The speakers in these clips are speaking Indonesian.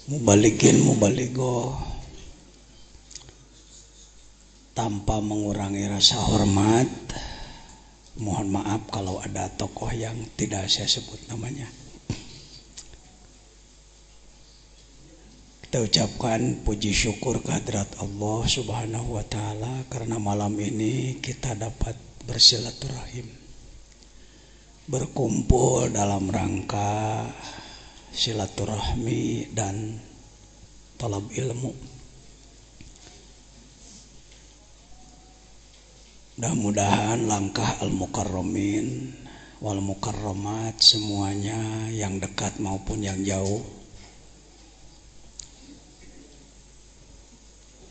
Mubalikin mubaligo tanpa mengurangi rasa hormat. Mohon maaf kalau ada tokoh yang tidak saya sebut namanya. Kita ucapkan puji syukur kehadirat Allah Subhanahu wa taala karena malam ini kita dapat bersilaturahim, berkumpul dalam rangka silaturahmi dan talab ilmu. Mudah-mudahan langkah al-mukarramin wal mukarramat semuanya yang dekat maupun yang jauh.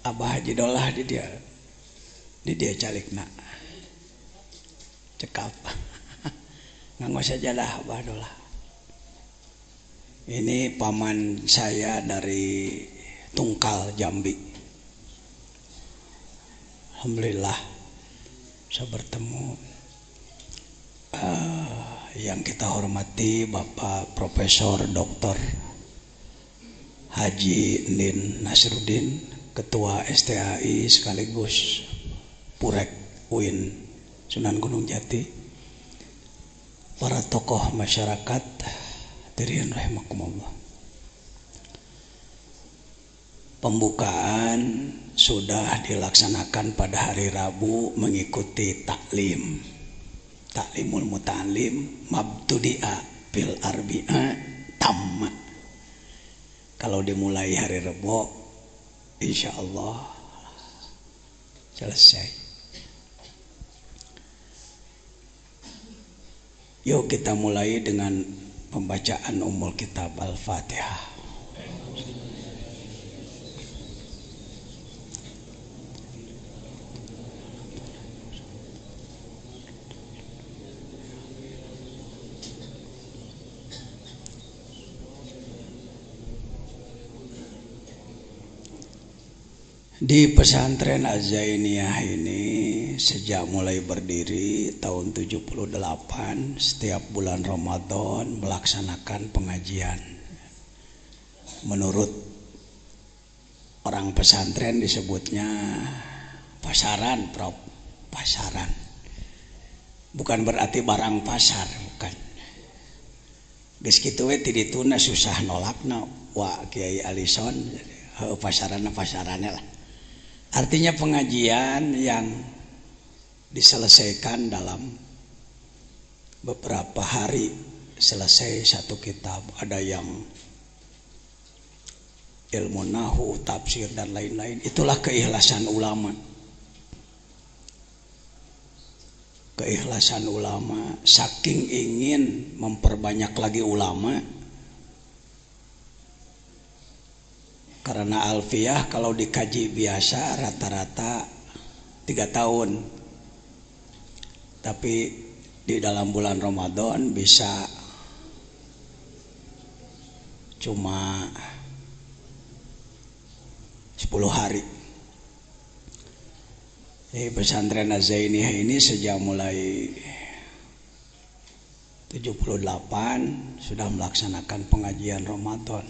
Abah Haji Dolah di dia calikna cekap nganggo saja dah Abah Dolah. Ini paman saya dari Tungkal, Jambi. Alhamdulillah bisa bertemu. Yang kita hormati Bapak Profesor Dr. Haji Nin Nasruddin, Ketua STAI sekaligus Purek UIN Sunan Gunung Jati, para tokoh masyarakat hadirin rahimakumullah. Pembukaan sudah dilaksanakan pada hari Rabu mengikuti taklimul muta'alim mabtudi'a fil arbi'a tamma. Kalau dimulai hari Rabu insyaallah selesai. Yuk kita mulai dengan pembacaan Ummul Kitab Al-Fatihah. Di pesantren Az-Zainiyah ini sejak mulai berdiri tahun 78 setiap bulan Ramadan melaksanakan pengajian. Menurut orang pesantren disebutnya pasaran, Prof. Pasaran. Bukan berarti barang pasar, bukan. Geus kitu we ti dituna susah nolakna wa Kiai Alison pasarannya lah. Artinya pengajian yang diselesaikan dalam beberapa hari selesai satu kitab. Ada yang ilmu nahu, tafsir dan lain-lain. Itulah keikhlasan ulama. Keikhlasan ulama saking ingin memperbanyak lagi ulama. Karena alfiyah kalau dikaji biasa rata-rata 3 tahun. Tapi di dalam bulan Ramadan bisa cuma 10 hari. Pesantren Az-Zainiyah ini sejak mulai 78 sudah melaksanakan pengajian Ramadan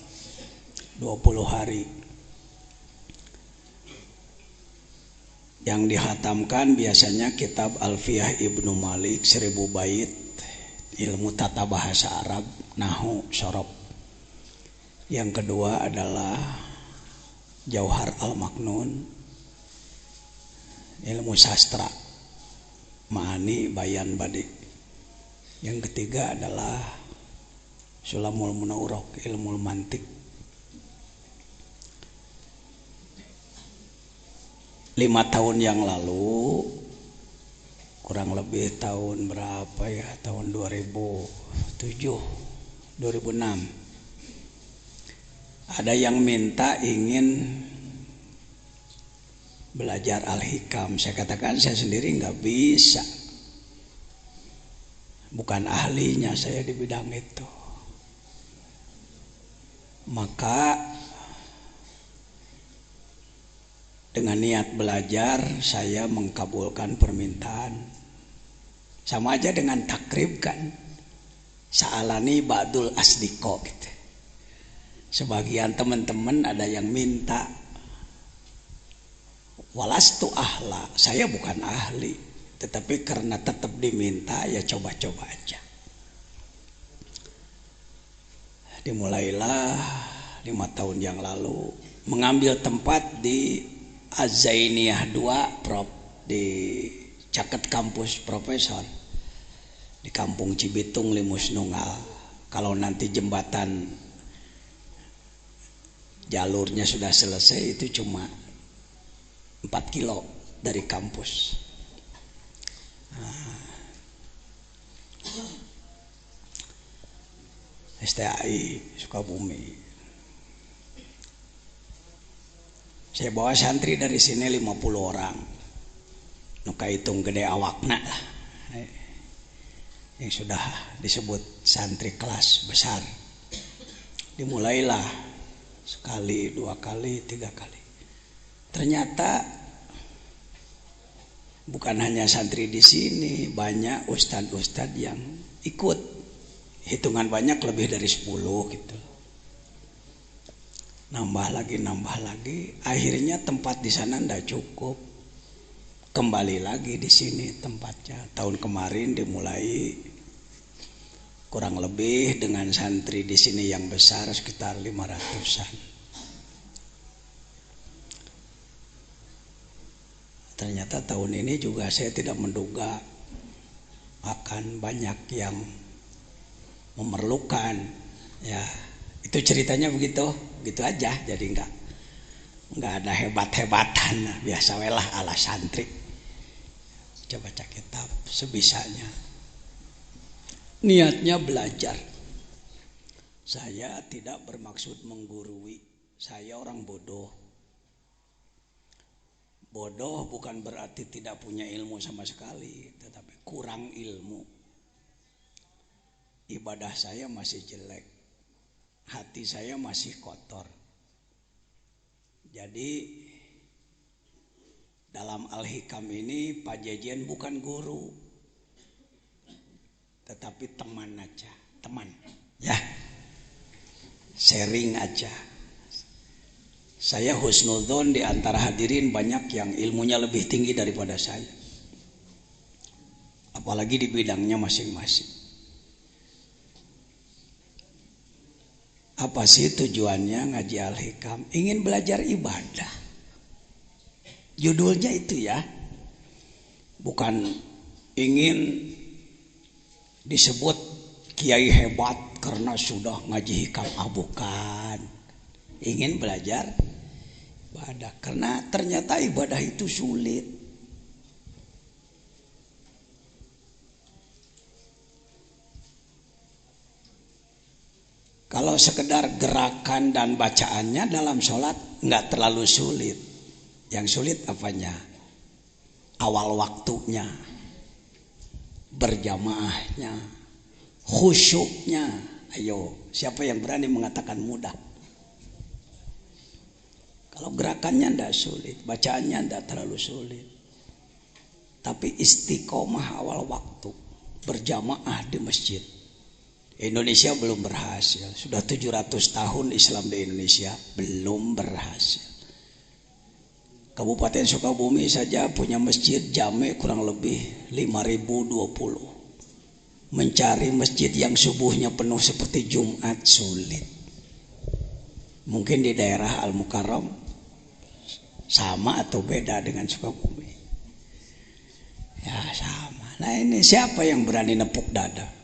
20 hari. Yang dihatamkan biasanya kitab Alfiyah Ibnu Malik 1000 bait, ilmu tata bahasa Arab, nahu, syarab. Yang kedua adalah Jauhar Al-Maknun, ilmu sastra, ma'ani, bayan, badi. Yang ketiga adalah Sulamul Munawwarah, ilmu mantik. 5 tahun yang lalu, kurang lebih tahun berapa ya, tahun 2007, 2006, ada yang minta ingin belajar Al-Hikam. Saya katakan saya sendiri nggak bisa, bukan ahlinya saya di bidang itu. Maka dengan niat belajar saya mengkabulkan permintaan. Sama aja dengan takrib kan. Sa'alani ba'dul asdiqo gitu. Sebagian teman-teman ada yang minta, walastu ahla, saya bukan ahli, tetapi karena tetap diminta ya coba-coba aja. Dimulailah 5 tahun yang lalu mengambil tempat di Az-Zainiyah 2 Prop, di Caket Kampus Profesor di Kampung Cibitung Limus Nunggal. Kalau nanti jembatan jalurnya sudah selesai, itu cuma 4 kilo dari kampus. STAI Sukabumi. Saya bawa santri dari sini 50 orang. Nuka hitung gede awakna lah. Yang sudah disebut santri kelas besar. Dimulailah sekali, 2 kali, 3 kali. Ternyata bukan hanya santri di sini, banyak ustadz-ustadz yang ikut. Hitungan banyak, lebih dari 10 gitu. Nambah lagi. Akhirnya tempat di sana ndak cukup. Kembali lagi di sini tempatnya. Tahun kemarin dimulai kurang lebih dengan santri di sini yang besar sekitar 500-an. Ternyata tahun ini juga saya tidak menduga akan banyak yang memerlukan, ya. Itu ceritanya begitu aja. Jadi enggak ada hebat-hebatan, biasa welah ala santri. Coba baca kitab sebisanya. Niatnya belajar. Saya tidak bermaksud menggurui. Saya orang bodoh. Bodoh bukan berarti tidak punya ilmu sama sekali, tetapi kurang ilmu. Ibadah saya masih jelek. Hati saya masih kotor. Jadi dalam Al-Hikam ini Pak Jejen bukan guru, tetapi teman aja, teman, ya, sharing aja. Saya husnudzon di antara hadirin banyak yang ilmunya lebih tinggi daripada saya, apalagi di bidangnya masing-masing. Apa sih tujuannya ngaji Al-Hikam? Ingin belajar ibadah. Judulnya itu ya. Bukan ingin disebut kiai hebat karena sudah ngaji hikam. Bukan. Ingin belajar ibadah. Karena ternyata ibadah itu sulit. Kalau sekedar gerakan dan bacaannya dalam sholat nggak terlalu sulit. Yang sulit apanya? Awal waktunya, berjamaahnya, khusyuknya. Ayo, siapa yang berani mengatakan mudah? Kalau gerakannya nggak sulit, bacaannya nggak terlalu sulit. Tapi istiqomah awal waktu, berjamaah di masjid. Indonesia belum berhasil. Sudah 700 tahun Islam di Indonesia belum berhasil. Kabupaten Sukabumi saja punya masjid jame kurang lebih 5.020. Mencari masjid yang subuhnya penuh seperti Jumat sulit. Mungkin di daerah Al-Mukarram sama atau beda dengan Sukabumi? Ya sama. Nah ini siapa yang berani nepuk dada?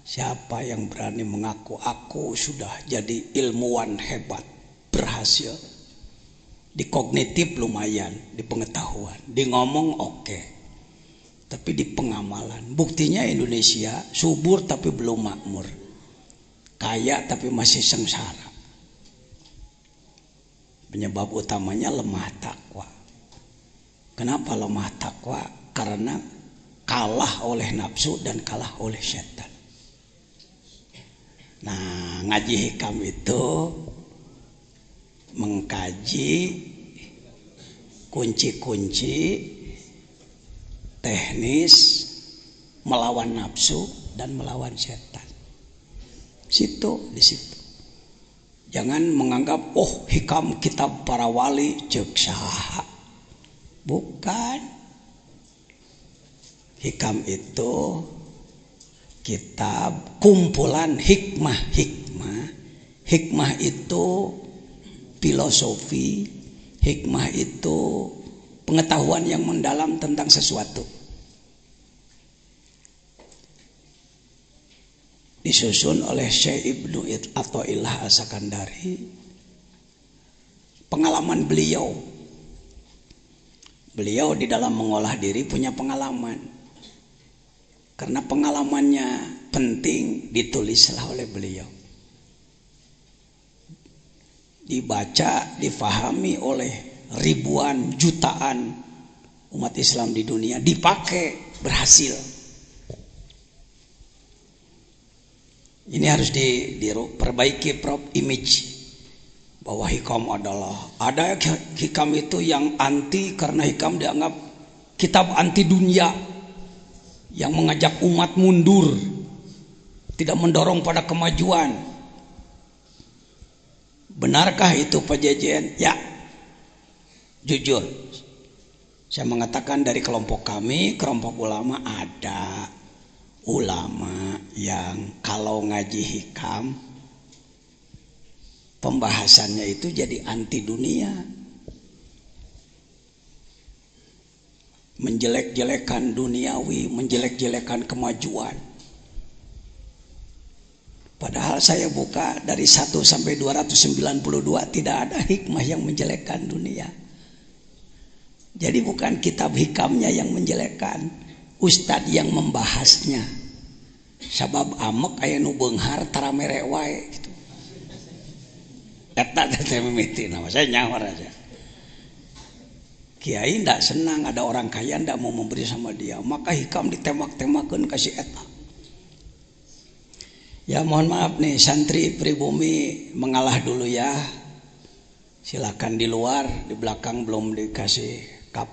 Siapa yang berani mengaku aku sudah jadi ilmuwan hebat, berhasil. Di kognitif lumayan, di pengetahuan, di ngomong oke. Tapi di pengamalan, buktinya Indonesia subur tapi belum makmur. Kaya tapi masih sengsara. Penyebab utamanya lemah takwa. Kenapa lemah takwa? Karena kalah oleh nafsu dan kalah oleh setan. Nah, ngaji hikam itu mengkaji kunci-kunci teknis melawan nafsu dan melawan setan. Situ di situ. Jangan menganggap hikam kitab para wali ceuk saha. Bukan. Hikam itu kitab kumpulan hikmah-hikmah. Hikmah itu filosofi, hikmah itu pengetahuan yang mendalam tentang sesuatu. Disusun oleh Syekh Ibnu Athaillah As-Sakandari. Pengalaman beliau di dalam mengolah diri punya pengalaman. Karena pengalamannya penting, ditulislah oleh beliau. Dibaca, difahami oleh ribuan, jutaan umat Islam di dunia, dipakai, berhasil. Ini harus diperbaiki image bahwa hikam ada hikam itu yang anti karena hikam dianggap kitab anti dunia yang mengajak umat mundur, tidak mendorong pada kemajuan. Benarkah itu Pak Jejen? Ya, jujur saya mengatakan dari kelompok kami, kelompok ulama, ada ulama yang kalau ngaji hikam pembahasannya itu jadi anti dunia, menjelek-jelekan duniawi, menjelek-jelekan kemajuan. Padahal saya buka dari 1 sampai 292 tidak ada hikmah yang menjelekkan dunia. Jadi bukan kitab hikamnya yang menjelekkan, ustadz yang membahasnya. Sabab amek aya nu beunghar tara mere wae gitu. Eta teh mimiti nama saya nyawar aja. Kiai ndak senang ada orang kaya ndak mau memberi sama dia, maka hikam ditembak-tembakeun ka si eta. Ya mohon maaf nih santri pribumi mengalah dulu ya. Silakan di luar, di belakang belum dikasih kap.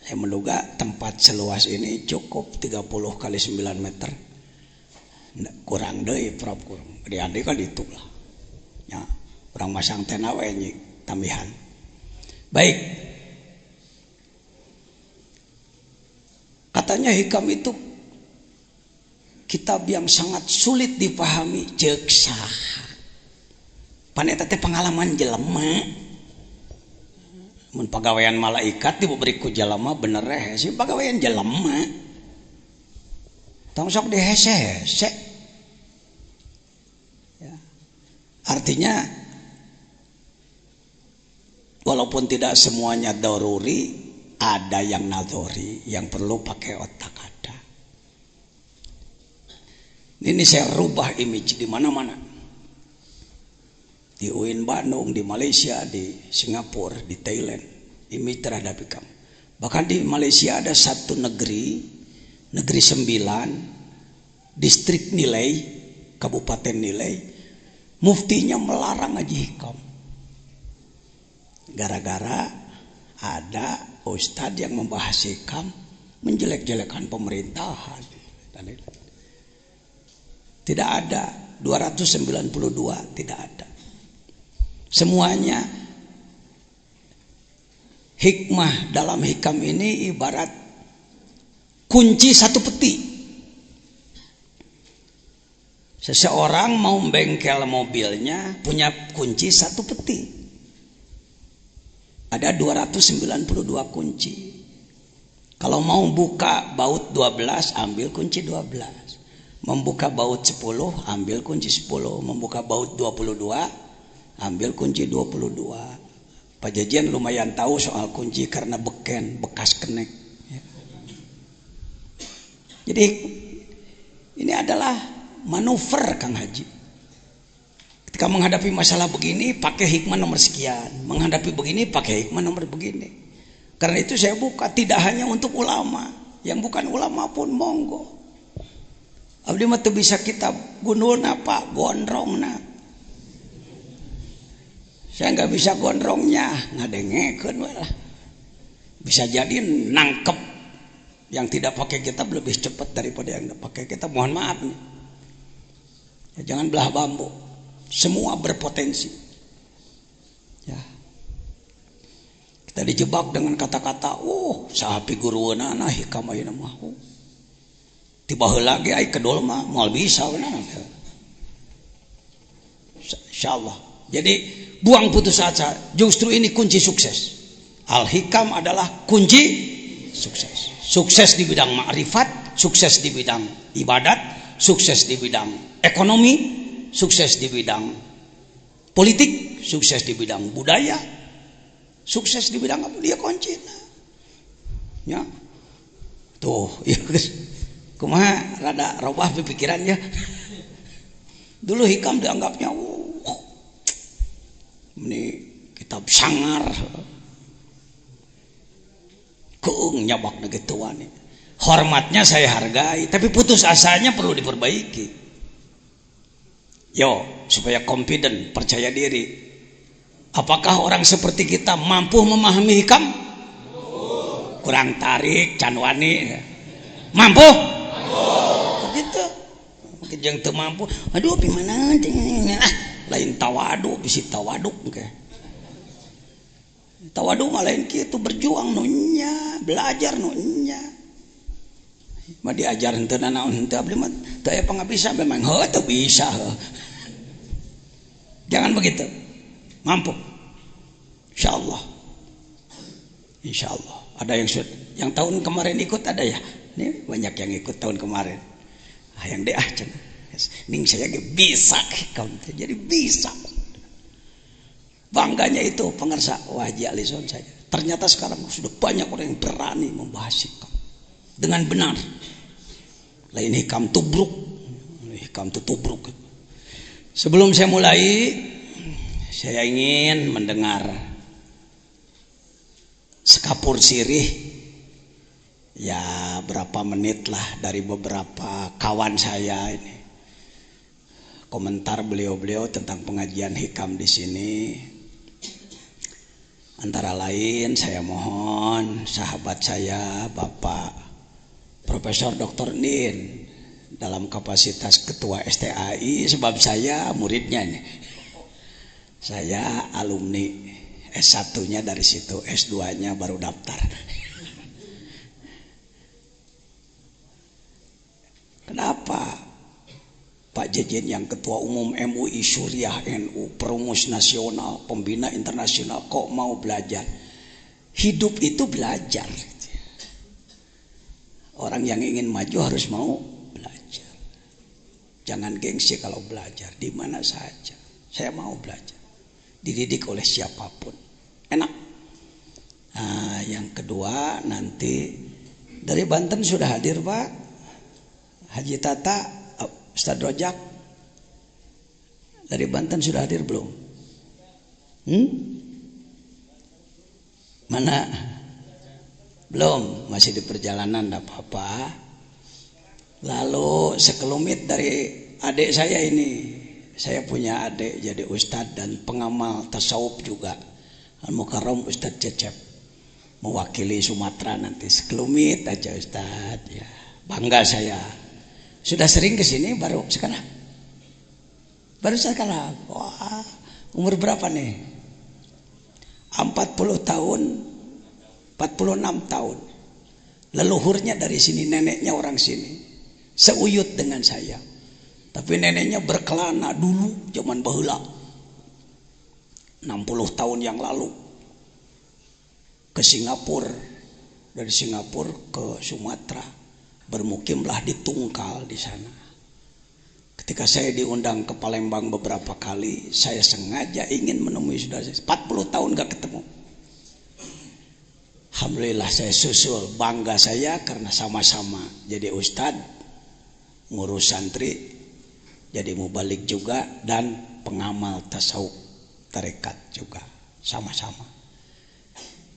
Saya menduga tempat seluas ini cukup 30 kali 9 meter. Kurang deh, prop kurang. Di kan itu lah. Ya, orang masang tena we tambihan. Baik. Katanya hikam itu kitab yang sangat sulit dipahami, ceuk saha. Paneta teh pengalaman jelema. Mun pagawean malaikat diberi ku jalema bener hese pagawean jelema. Tong sok dihese-hese. Ya. Artinya walaupun tidak semuanya daruri, ada yang nadori yang perlu pakai otak ada. Ini saya rubah image di mana-mana. Di UIN Bandung, di Malaysia, di Singapura, di Thailand, image terhadap hikam. Bahkan di Malaysia ada satu negeri 9, distrik nilai, kabupaten nilai, muftinya melarang ngaji hikam. Gara-gara ada ustadz yang membahas hikam, menjelek-jelekan pemerintahan. Tidak ada, 292 tidak ada. Semuanya hikmah dalam hikam ini ibarat kunci satu peti. Seseorang mau bengkel mobilnya punya kunci satu peti. Ada 292 kunci. Kalau mau buka baut 12 ambil kunci 12. Membuka baut 10 ambil kunci 10. Membuka baut 22 ambil kunci 22. Pak Jajan lumayan tahu soal kunci karena bekas kenek. Jadi ini adalah manuver Kang Haji. Ketika menghadapi masalah begini pakai hikmah nomor sekian, menghadapi begini pakai hikmah nomor begini. Karena itu saya buka tidak hanya untuk ulama, yang bukan ulama pun monggo. Abdi mah teu bisa kitab gunulna Pak, gondrongna. Saya nggak bisa gondrongnya, ngadengekeun we lah. Bisa jadi nangkep yang tidak pakai kitab lebih cepat daripada yang pakai kitab. Mohon maaf nih. Ya, jangan belah bambu. Semua berpotensi. Ya. Kita dijebak dengan kata-kata, sahapi guruana nah hikam ayeuna mah. Tiba heula ge ai kedol mah moal bisa benar. Insyaallah. Jadi buang putus asa, justru ini kunci sukses. Al-hikam adalah kunci sukses. Sukses di bidang ma'rifat, sukses di bidang ibadat, sukses di bidang ekonomi, sukses di bidang politik, sukses di bidang budaya, sukses di bidang apa dia kunci. Ya. Tuh, ya kumaha rada robah pikirannya. Dulu hikam dianggapnya ini kitab sangar. Keung nyabak negituan. Hormatnya saya hargai, tapi putus asanya perlu diperbaiki. Yo, supaya confident, percaya diri. Apakah orang seperti kita mampu memahami hikam? Kurang tarik, canwani. Mampu? Begitu. Mungkin yang teu mampu, aduh gimana? Lain tawadu, bisi tawaduk ke. Tawadu malain kitu berjuang nunya, belajar nunya. Mah diajar henteu naon henteu abdi mah teu aya pangabisa memang teu bisa. Jangan begitu. Mampu. Insyaallah. Insyaallah. Ada yang tahun kemarin ikut ada ya? Ini banyak yang ikut tahun kemarin. Hayang deh cenah. Ning saya ge bisa jadi bisa. Bangganya itu pengersa Haji Alison saja. Ternyata sekarang sudah banyak orang yang berani membahas hikam dengan benar. Lain hikam tubruk, hikam tubruk. Sebelum saya mulai, saya ingin mendengar sekapur sirih, ya berapa menit lah dari beberapa kawan saya ini. Komentar beliau-beliau tentang pengajian hikam di sini. Antara lain saya mohon sahabat saya Bapak Profesor Dr. Nin dalam kapasitas Ketua STAI, sebab saya muridnya nih. Saya alumni S1-nya dari situ, S2-nya baru daftar. Kenapa Pak Jejen yang Ketua Umum MUI Suriah NU, perumus nasional, pembina internasional kok mau belajar? Hidup itu belajar. Orang yang ingin maju harus mau belajar. Jangan gengsi kalau belajar di mana saja. Saya mau belajar. Dididik oleh siapapun. Enak. Nah, yang kedua nanti dari Banten sudah hadir Pak Haji Tata. Ustaz Rojak dari Banten sudah hadir belum? Mana? Belum, masih di perjalanan, tidak apa-apa. Lalu sekelumit dari adik saya ini. Saya punya adik jadi ustadz dan pengamal tasawuf juga. Al-Mukarram Ustadz Cecep. Mewakili Sumatera nanti. Sekelumit aja ustadz. Ya, bangga saya. Sudah sering ke sini baru sekarang? Baru sekarang. Wah, umur berapa nih? 40 tahun, 46 tahun. Leluhurnya dari sini, neneknya orang sini. Seuyut dengan saya. Tapi neneknya berkelana dulu zaman baheula. 60 tahun yang lalu. Ke Singapura. Dari Singapura ke Sumatera. Bermukimlah di Tungkal di sana. Ketika saya diundang ke Palembang beberapa kali, saya sengaja ingin menemui saudara saya. 40 tahun gak ketemu. Alhamdulillah saya susul, bangga saya karena sama-sama jadi ustadz, ngurus santri, jadi mubalik juga, dan pengamal tasawuf tarekat juga sama-sama.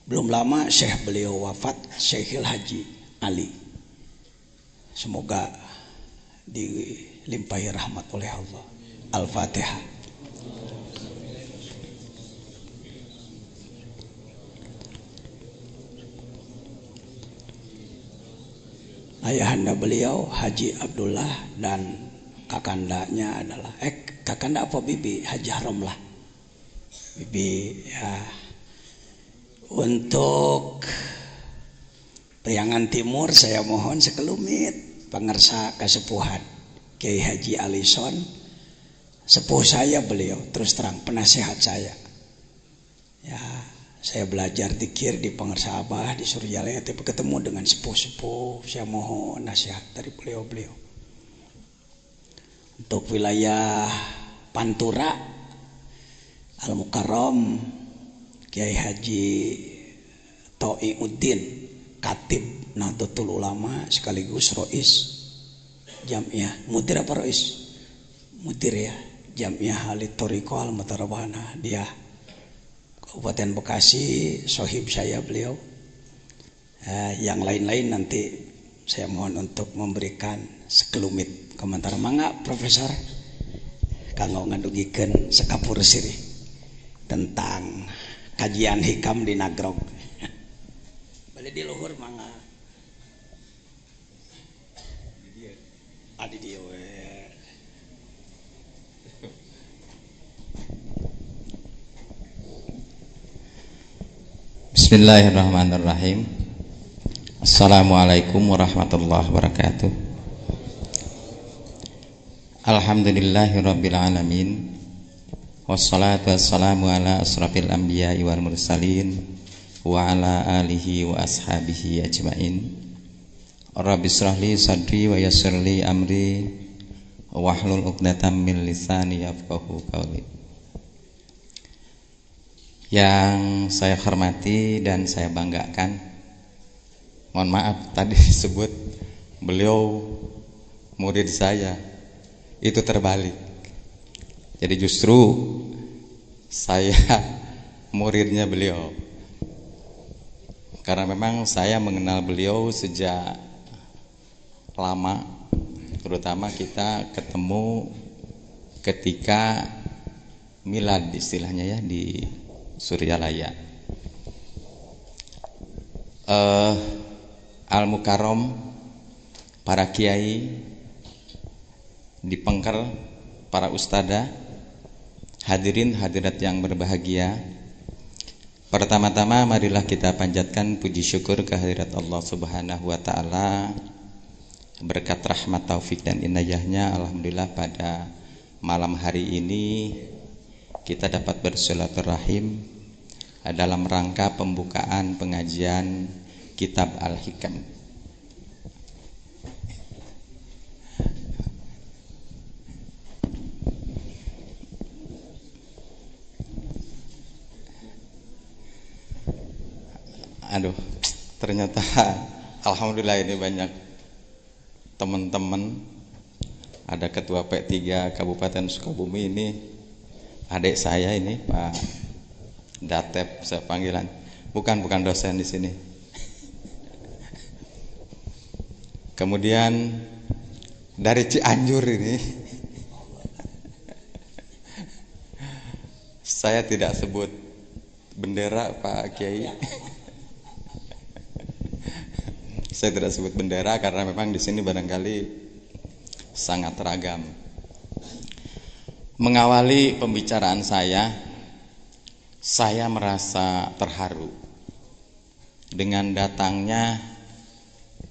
Belum lama Syekh beliau wafat, Syekhil Haji Ali. Semoga dilimpahi rahmat oleh Allah. Al-Fatihah. Ayahanda beliau Haji Abdullah dan kakandanya adalah kakanda apa bibi? Haji Harom lah. Bibi ya. Untuk Priangan Timur saya mohon sekelumit pangersa kasepuhan Kiai Haji Alison, sepuh saya beliau, terus terang penasehat saya. Ya, saya belajar zikir di Pangersa Abah di Surjalaya, tapi ketemu dengan sepuh-sepuh, saya mohon nasihat dari beliau-beliau. Untuk wilayah Pantura Al-Mukarram Kiai Haji To'iuddin Katib Nahdlatul Ulama sekaligus Rois Jamiah Mudir apa Rois? Mudir ya, Jamiah Halid Thoriqah Al-Mutarabana, dia Kabupaten Bekasi, sohib saya beliau. Yang lain-lain nanti saya mohon untuk memberikan sekelumit komentar. Mangga Profesor kanggo ngadugikeun sekapur sirih tentang kajian hikam di Nagrog. Balik di luhur mangga. Adi dia we. Bismillahirrahmanirrahim. Assalamualaikum warahmatullahi wabarakatuh. Alhamdulillahirabbil alamin. Wassalatu wassalamu ala asrafil anbiya'i wal mursalin wa ala alihi wa ashabihi ajmain. Rabbi shrahli sadri wa yassirli amri wahlul 'uqdatam min lisani yafqahu qawli. Yang saya hormati dan saya banggakan, mohon maaf tadi disebut beliau murid saya, itu terbalik. Jadi justru saya muridnya beliau, karena memang saya mengenal beliau sejak lama, terutama kita ketemu ketika milad istilahnya ya di Surjalaya. Al-Mukarram, para kiai di Pengker, para ustada, hadirin hadirat yang berbahagia. Pertama-tama marilah kita panjatkan puji syukur kehadirat Allah Subhanahu wa taala. Berkat rahmat taufik dan inayahnya, alhamdulillah pada malam hari ini kita dapat bersilaturahim dalam rangka pembukaan pengajian Kitab Al-Hikam. Aduh, ternyata alhamdulillah ini banyak teman-teman. Ada ketua P3 Kabupaten Sukabumi ini, adik saya ini Pak Datep, saya panggilan. Bukan dosen di sini. Kemudian dari Cianjur ini, saya tidak sebut bendera Pak Kiai. Saya tidak sebut bendera karena memang di sini barangkali sangat ragam. Mengawali pembicaraan saya merasa terharu dengan datangnya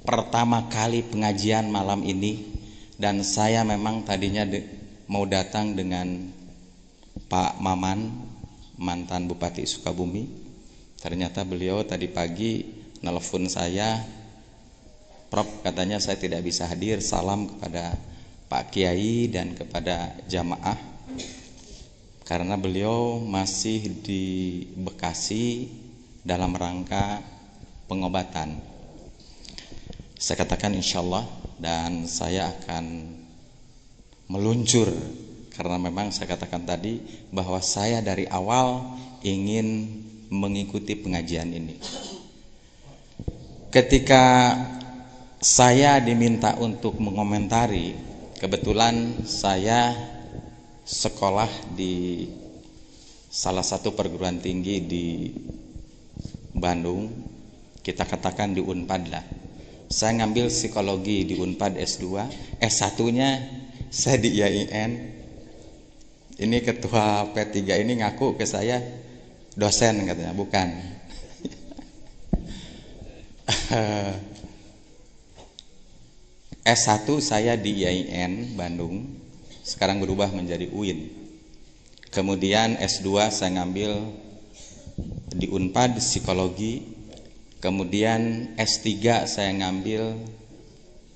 pertama kali pengajian malam ini, dan saya memang tadinya mau datang dengan Pak Maman, mantan Bupati Sukabumi. Ternyata beliau tadi pagi nelpon saya, Prof, katanya saya tidak bisa hadir, salam kepada Pak Kiai dan kepada jamaah, karena beliau masih di Bekasi dalam rangka pengobatan. Saya katakan insyaallah, dan saya akan meluncur, karena memang saya katakan tadi bahwa saya dari awal ingin mengikuti pengajian ini. Ketika saya diminta untuk mengomentari, kebetulan saya sekolah di salah satu perguruan tinggi di Bandung, kita katakan di Unpad lah. Saya ngambil psikologi di Unpad S2, S1-nya Saya di IAIN. Ini ketua P3 ini ngaku ke saya dosen katanya, bukan. S1 saya di IAIN Bandung, sekarang berubah menjadi UIN. Kemudian S2 saya ngambil di Unpad psikologi. Kemudian S3 saya ngambil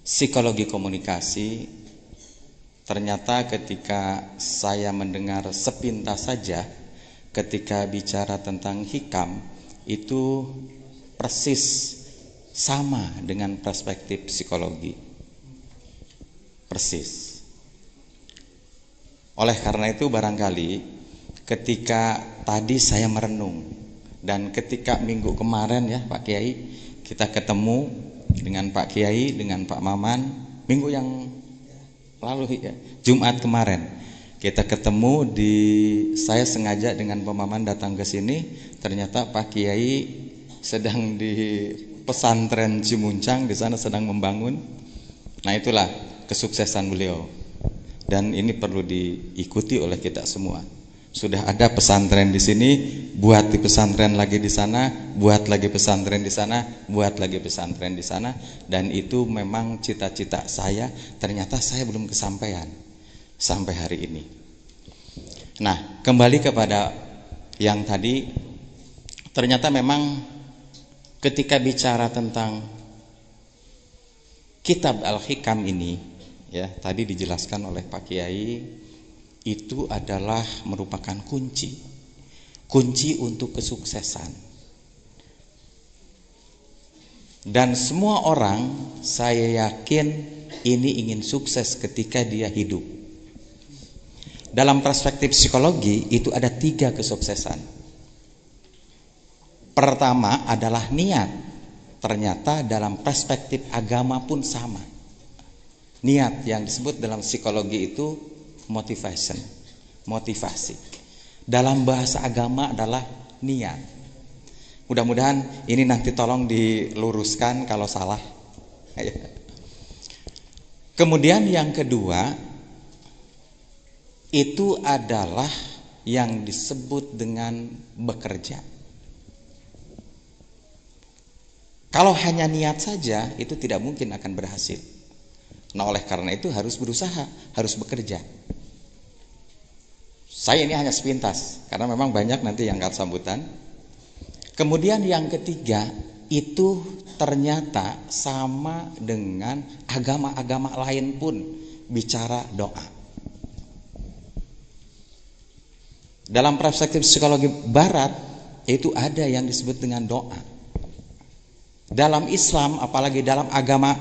psikologi komunikasi. Ternyata ketika saya mendengar sepintas saja ketika bicara tentang hikam, itu persis sama dengan perspektif psikologi. Persis. Oleh karena itu barangkali ketika tadi saya merenung dan ketika minggu kemarin ya Pak Kiai, kita ketemu dengan Pak Kiai, dengan Pak Maman, minggu yang lalu ya, Jumat kemarin kita ketemu saya sengaja dengan Pak Maman datang ke sini, ternyata Pak Kiai sedang di pesantren Cimuncang, di sana sedang membangun. Nah, itulah kesuksesan beliau. Dan ini perlu diikuti oleh kita semua. Sudah ada pesantren di sini, buat di pesantren lagi di sana, buat lagi pesantren di sana, buat lagi pesantren di sana, dan itu memang cita-cita saya. Ternyata saya belum kesampaian sampai hari ini. Nah, kembali kepada yang tadi, ternyata memang ketika bicara tentang kitab Al-Hikam ini, ya tadi dijelaskan oleh Pak Kiai, itu adalah merupakan kunci untuk kesuksesan. Dan semua orang saya yakin ini ingin sukses ketika dia hidup. Dalam perspektif psikologi itu ada 3 kesuksesan. Pertama adalah niat. Ternyata dalam perspektif agama pun sama. Niat yang disebut dalam psikologi itu motivasi. Dalam bahasa agama adalah niat. Mudah-mudahan ini nanti tolong diluruskan kalau salah. Kemudian yang kedua itu adalah yang disebut dengan bekerja. Kalau hanya niat saja itu tidak mungkin akan berhasil. Nah, oleh karena itu harus berusaha, harus bekerja. Saya ini hanya sepintas karena memang banyak nanti yang akan sambutan. Kemudian yang ketiga itu ternyata sama dengan agama-agama lain pun bicara doa. Dalam perspektif psikologi barat itu ada yang disebut dengan doa. Dalam Islam, apalagi dalam agama,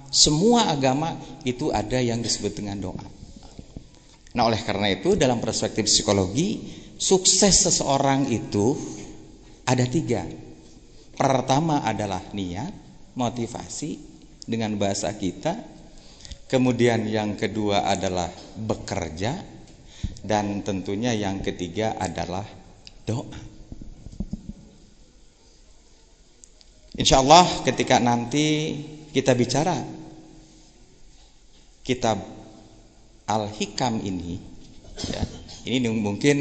semua agama itu ada yang disebut dengan doa. Nah, oleh karena itu dalam perspektif psikologi, sukses seseorang itu ada 3. Pertama adalah niat, motivasi dengan bahasa kita. Kemudian yang kedua adalah bekerja. Dan tentunya yang ketiga adalah doa. Insya Allah ketika nanti kita bicara kitab Al-Hikam ini, ya, ini mungkin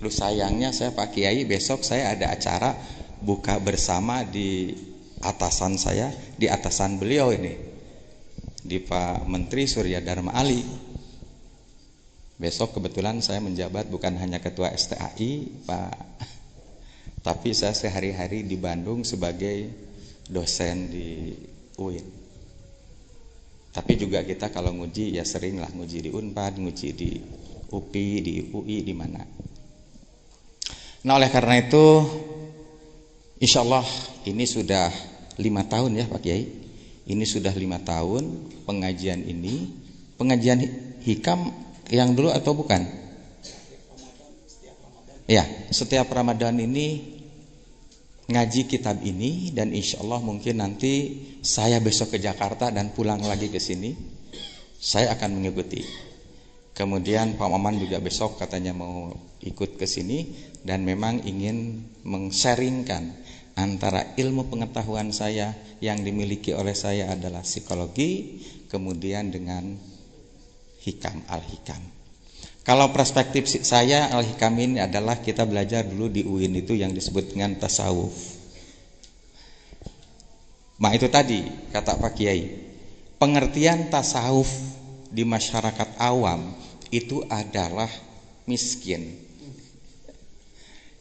lu sayangnya saya Pak Kiai besok saya ada acara buka bersama di atasan saya, di atasan beliau ini, di Pak Menteri Surya Dharma Ali. Besok kebetulan saya menjabat bukan hanya ketua STAI Pak, tapi saya sehari-hari di Bandung sebagai dosen di UIN. Tapi juga kita kalau nguji ya sering lah nguji di Unpad, nguji di UPI, di UI, di mana. Nah, oleh karena itu insya Allah ini sudah 5 tahun ya Pak Kiai. Ini sudah 5 tahun pengajian ini. Pengajian hikam yang dulu atau bukan? Ya, setiap Ramadan ini ngaji kitab ini, dan insya Allah mungkin nanti saya besok ke Jakarta dan pulang lagi ke sini, saya akan mengikuti. Kemudian Pak Maman juga besok katanya mau ikut ke sini dan memang ingin meng-sharingkan antara ilmu pengetahuan saya yang dimiliki oleh saya adalah psikologi, kemudian dengan hikam, al-hikam. Kalau perspektif saya, al-hikam ini adalah kita belajar dulu di UIN itu yang disebut dengan tasawuf. Nah itu tadi kata Pak Kiai, pengertian tasawuf di masyarakat awam itu adalah miskin.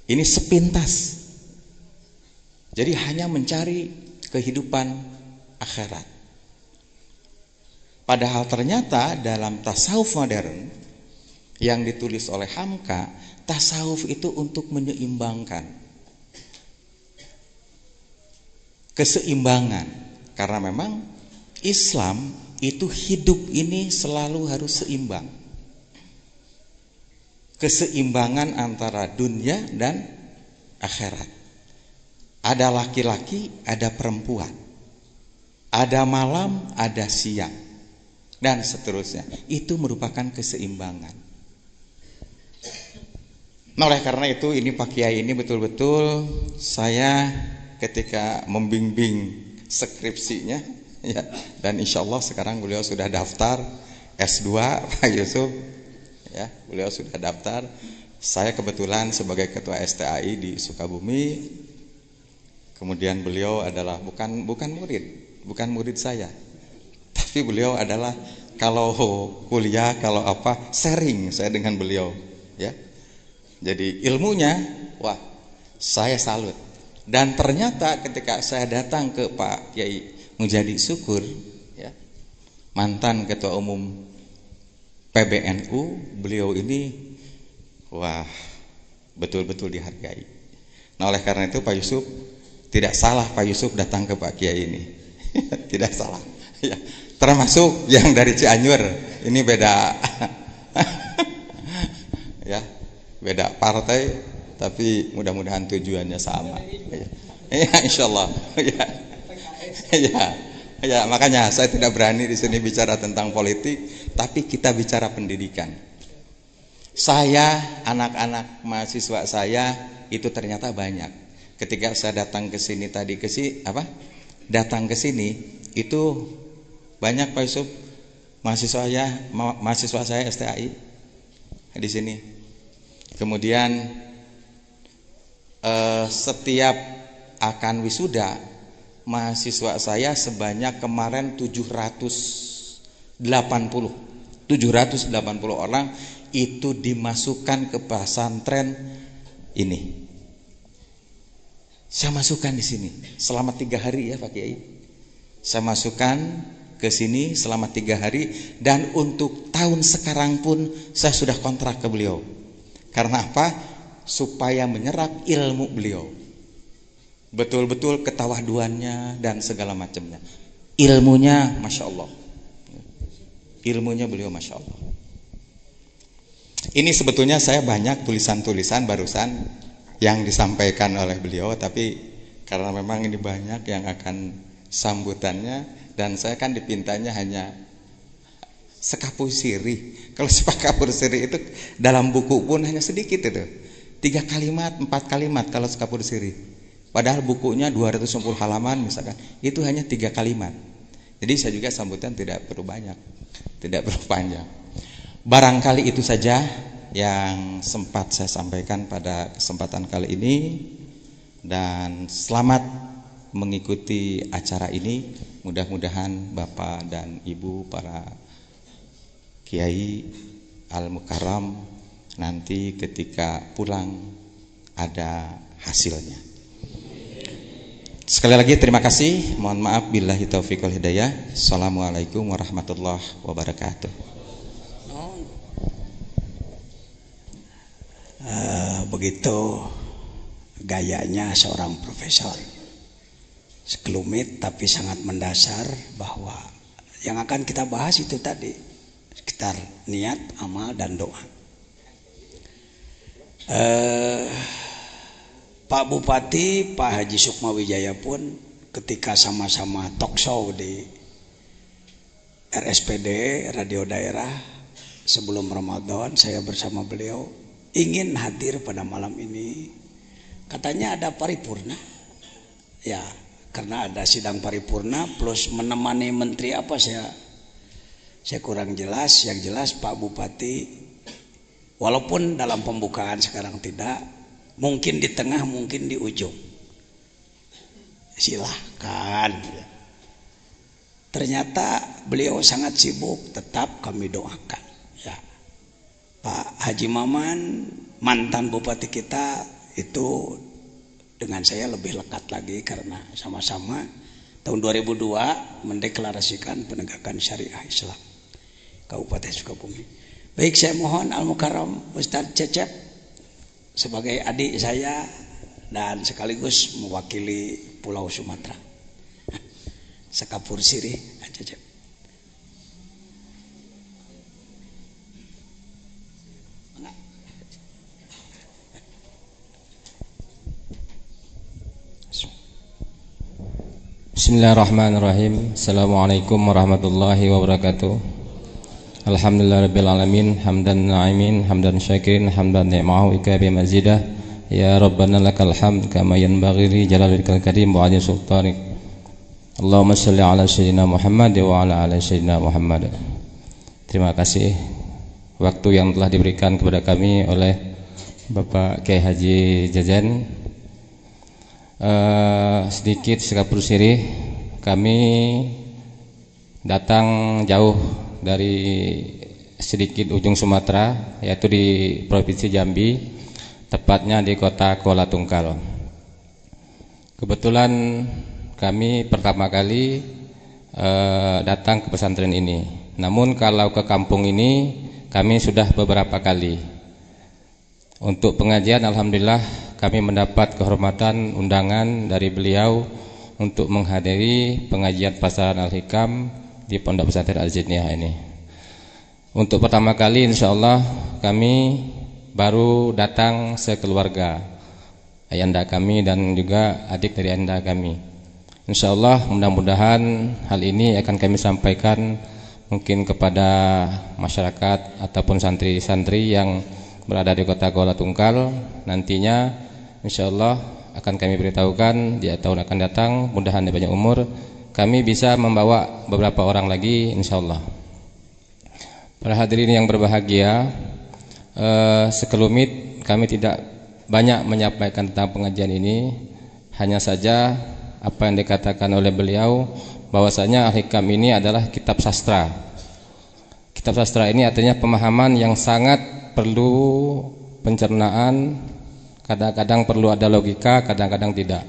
Ini sepintas. Jadi hanya mencari kehidupan akhirat. Padahal ternyata dalam tasawuf modern yang ditulis oleh Hamka, tasawuf itu untuk menyeimbangkan keseimbangan. Karena memang Islam itu hidup ini selalu harus seimbang. Keseimbangan antara dunia dan akhirat. Ada laki-laki, ada perempuan. Ada malam, ada siang. Dan seterusnya. Itu merupakan keseimbangan. Nah oleh karena itu ini Pak Kiai ini betul-betul saya ketika membimbing skripsinya ya, dan insya Allah sekarang beliau sudah daftar S2 Pak Yusuf ya, beliau sudah daftar. Saya kebetulan sebagai ketua STAI di Sukabumi. Kemudian beliau adalah bukan murid saya. Tapi beliau adalah kalau kuliah, kalau apa, sharing saya dengan beliau ya. Jadi ilmunya wah, saya salut. Dan ternyata ketika saya datang ke Pak Kiai Mujadi Syukur ya, mantan ketua umum PBNU, beliau ini wah, betul-betul dihargai. Nah, oleh karena itu Pak Yusuf tidak salah Pak Yusuf datang ke Pak Kiai ini. Tidak salah. Ya, termasuk yang dari Cianjur. Ini beda. Ya, beda partai tapi mudah-mudahan tujuannya sama. Ya, insyaallah. Ya. Ya, makanya saya tidak berani di sini bicara tentang politik, tapi kita bicara pendidikan. Saya, anak-anak mahasiswa saya itu ternyata banyak. Ketika saya datang ke sini tadi datang ke sini itu banyak Pak Yusuf mahasiswa saya STAI di sini. Kemudian setiap akan wisuda mahasiswa saya sebanyak kemarin 780 orang itu dimasukkan ke pesantren ini. Saya masukkan di sini selama 3 hari ya Pak Kiai. Saya masukkan ke sini selama 3 hari dan untuk tahun sekarang pun saya sudah kontrak ke beliau. Karena apa? Supaya menyerap ilmu beliau. Betul-betul ketawaduannya dan segala macamnya. Ilmunya Masya Allah. Ilmunya beliau Masya Allah. Ini sebetulnya saya banyak tulisan-tulisan barusan yang disampaikan oleh beliau, tapi karena memang ini banyak yang akan sambutannya dan saya kan dipintanya hanya sekapur sirih. Kalau sekapur sirih itu dalam buku pun hanya sedikit itu. 3 kalimat, 4 kalimat kalau sekapur sirih. Padahal bukunya 250 halaman misalkan, itu hanya 3 kalimat. Jadi saya juga sambutan tidak perlu banyak, tidak perlu panjang. Barangkali itu saja yang sempat saya sampaikan pada kesempatan kali ini, dan selamat mengikuti acara ini. Mudah-mudahan Bapak dan Ibu para Kiai Al-Mukarram nanti ketika pulang ada hasilnya. Sekali lagi terima kasih. Mohon maaf billahi taufiq wal hidayah. Assalamualaikum warahmatullahi wabarakatuh. Begitu gayanya seorang profesor, sekelumit tapi sangat mendasar, bahwa yang akan kita bahas itu tadi sekitar niat, amal, dan doa. Pak Bupati, Pak Haji Sukma Wijaya pun ketika sama-sama talk show di RSPD Radio Daerah sebelum Ramadan, saya bersama beliau ingin hadir pada malam ini. Katanya ada paripurna. Ya, karena ada sidang paripurna plus menemani menteri apa, saya Saya kurang jelas, yang jelas Pak Bupati, walaupun dalam pembukaan sekarang tidak, mungkin di tengah, mungkin di ujung. Silahkan. Ternyata beliau sangat sibuk, tetap kami doakan. Ya. Pak Haji Maman, mantan Bupati kita, itu dengan saya lebih lekat lagi karena sama-sama tahun 2002 mendeklarasikan penegakan syariah Islam Kabupaten Sukabumi. Baik, saya mohon Al-Mukarram Ustadz Cecep sebagai adik saya dan sekaligus mewakili Pulau Sumatera. Sekapur sirih Cecep. Bismillahirrahmanirrahim. Assalamualaikum warahmatullahi wabarakatuh. Alhamdulillahirabbil alamin, hamdan na'imin, hamdan syakirin, hamdan ni'mahu ikabi mazidah. Ya Rabbana lakal hamd kama yanbaghi li jalalikal karim wa 'azimi sultanik. Allahumma shalli ala sayyidina Muhammad wa ala ali sayyidina Muhammad. Terima kasih waktu yang telah diberikan kepada kami oleh Bapak Kiai Haji Jajan. Sedikit sekapur sirih, kami datang jauh dari sedikit ujung Sumatera, yaitu di Provinsi Jambi, tepatnya di kota Kuala Tungkal. Kebetulan kami pertama kali datang ke pesantren ini. Namun kalau ke kampung ini kami sudah beberapa kali. Untuk pengajian alhamdulillah kami mendapat kehormatan undangan dari beliau untuk menghadiri pengajian Pasaran Al-Hikam di Pondok Pesantren Al-Zaitiyah ini. Untuk pertama kali insyaallah kami baru datang sekeluarga, ayahanda kami dan juga adik dari ayahanda kami. Insyaallah mudah-mudahan hal ini akan kami sampaikan mungkin kepada masyarakat ataupun santri-santri yang berada di kota Kuala Tungkal. Nantinya insyaallah akan kami beritahukan di tahun akan datang, mudah-mudahan banyak umur, kami bisa membawa beberapa orang lagi insyaallah. Para hadirin yang berbahagia, sekelumit kami tidak banyak menyampaikan tentang pengajian ini, hanya saja apa yang dikatakan oleh beliau bahwasanya Al-Hikam ini adalah kitab sastra. Kitab sastra ini artinya pemahaman yang sangat perlu pencernaan, kadang-kadang perlu ada logika, kadang-kadang tidak.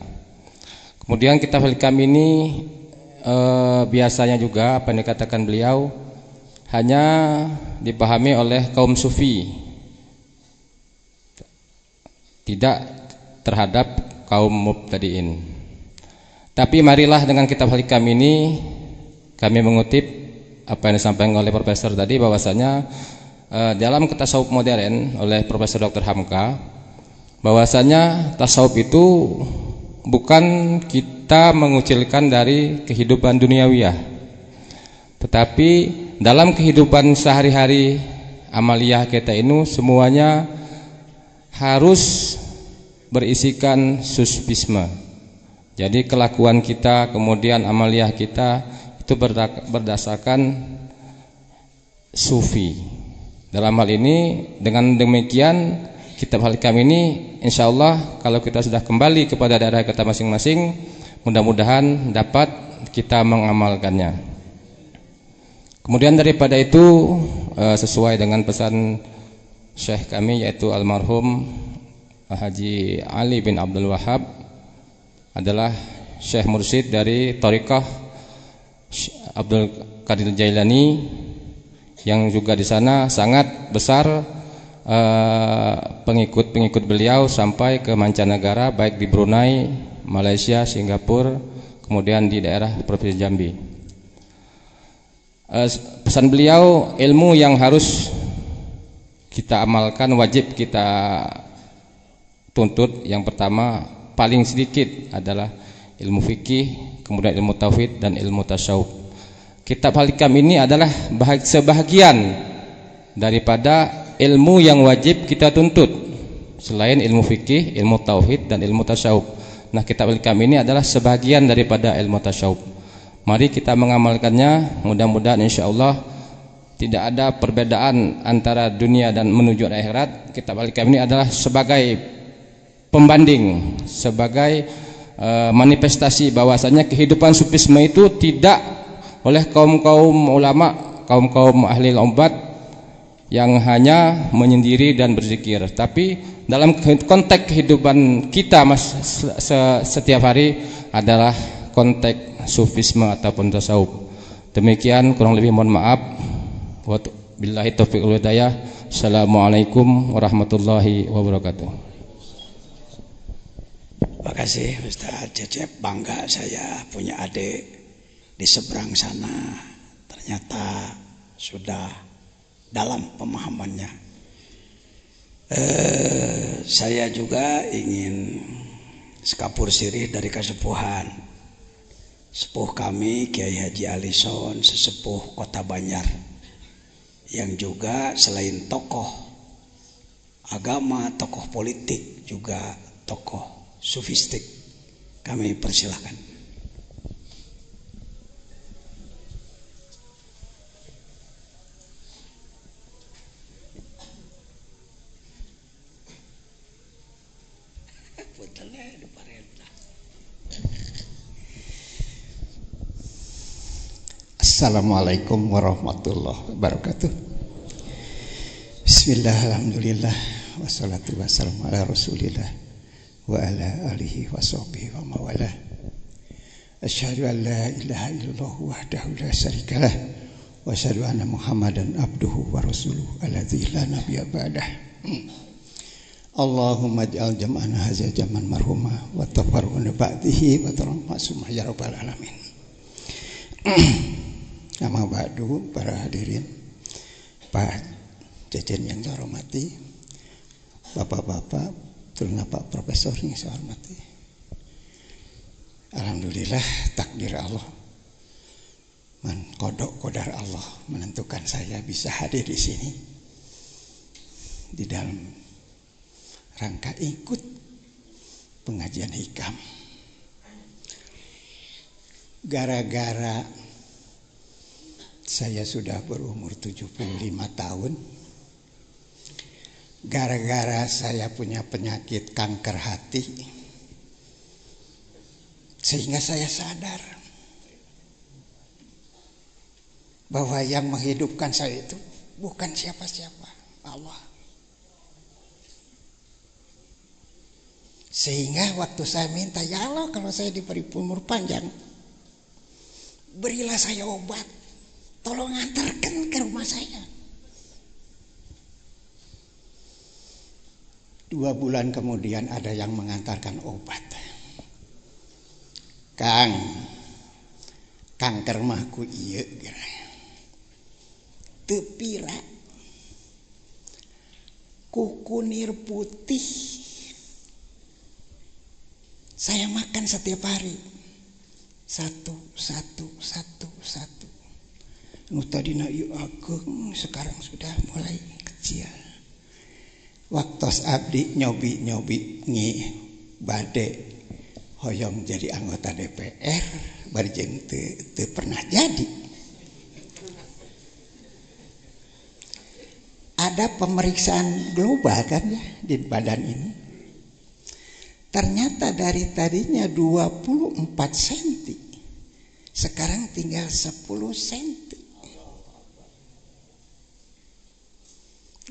Kemudian kitab Al-Hikam ini biasanya juga apa yang dikatakan beliau hanya dipahami oleh kaum sufi, tidak terhadap kaum mubtadiin. Tapi marilah dengan kitab Al-Hikam ini kami mengutip apa yang disampaikan oleh Profesor tadi, bahwasanya dalam tasawuf modern oleh Profesor Dr. Hamka, bahwasanya tasawuf itu bukan kita mengucilkan dari kehidupan duniawiyah, tetapi dalam kehidupan sehari-hari amaliyah kita ini semuanya harus berisikan suspisme. Jadi kelakuan kita, kemudian amaliyah kita itu berdasarkan sufi. Dalam hal ini dengan demikian kitab Al-Hikam ini insyaallah kalau kita sudah kembali kepada daerah kita masing-masing, mudah-mudahan dapat kita mengamalkannya. Kemudian daripada itu sesuai dengan pesan Syekh kami yaitu almarhum Haji Ali bin Abdul Wahab adalah Syekh Mursyid dari Thariqah Abdul Qadir Jailani, yang juga di sana sangat besar pengikut-pengikut beliau sampai ke mancanegara, baik di Brunei, Malaysia, Singapura, kemudian di daerah Provinsi Jambi. Pesan beliau, ilmu yang harus kita amalkan, wajib kita tuntut, yang pertama paling sedikit adalah ilmu fikih, kemudian ilmu tauhid dan ilmu tasawuf. Kitab Al-Hikam ini adalah sebahagian daripada ilmu yang wajib kita tuntut selain ilmu fikih, ilmu tauhid dan ilmu tasawuf. Nah, kitab Al-Hikam ini adalah sebagian daripada ilmu tasawuf. Mari kita mengamalkannya, mudah-mudahan insyaallah tidak ada perbedaan antara dunia dan menuju akhirat. Kitab Al-Hikam ini adalah sebagai pembanding, sebagai manifestasi bahwasanya kehidupan sufisme itu tidak oleh kaum-kaum ulama, kaum-kaum ahli obat yang hanya menyendiri dan berzikir, tapi dalam konteks kehidupan kita setiap hari adalah konteks sufisme ataupun tasawuf. Demikian, kurang lebih mohon maaf. Wabillahi taufiq wal hidayah. Assalamualaikum warahmatullahi wabarakatuh. Terima kasih Ustaz Cecep. Bangga saya punya adik di seberang sana, ternyata sudah dalam pemahamannya. Saya juga ingin sekapur sirih dari kesepuhan sepuh kami Kiai Haji Alison, sesepuh Kota Banjar, yang juga selain tokoh agama, tokoh politik, juga tokoh sufistik. Kami persilahkan. Assalamualaikum warahmatullahi wabarakatuh. Bismillah, alhamdulillah, wassalatu wassalamu ala rasulillah wa ala alihi wa sahbihi wa mawalah. Asyhadu an la ilaha illallah wahdahu la syarikalah wa asyhadu anna Muhammadan abduhu wa rasuluhu alladzi la nabiyya ba'dah. Allahumma ij'al jam'ana hadza jam'an marhuma wa tafarruqna ba'dihi wa tarhamma ya rabbal alamin. Amma ba'du, para hadirin, Pak Cecen yang saya hormati, Bapak-bapak, terutama Pak Profesor yang saya hormati. Alhamdulillah, takdir Allah, kodok kodar Allah menentukan saya bisa hadir di sini di dalam rangka ikut pengajian hikam. Gara-gara saya sudah berumur 75 tahun, gara-gara saya punya penyakit kanker hati, sehingga saya sadar bahwa yang menghidupkan saya itu bukan siapa-siapa, Allah. Sehingga waktu saya minta, ya Allah, kalau saya diberi umur panjang, berilah saya obat, tolong antarkan ke rumah saya. 2 bulan kemudian ada yang mengantarkan obat. Kang, kanker mah ku ieu teu pira, ku kunir putih. Saya makan setiap hari satu. Nu tadina ieu ageng, sekarang sudah mulai kecil. Waktos abdi nyobi ngi bade hoyong jadi anggota DPR, barjeng teu pernah jadi. Ada pemeriksaan global kan ya di badan ini. Ternyata dari tadinya 24 cm, sekarang tinggal 10 cm.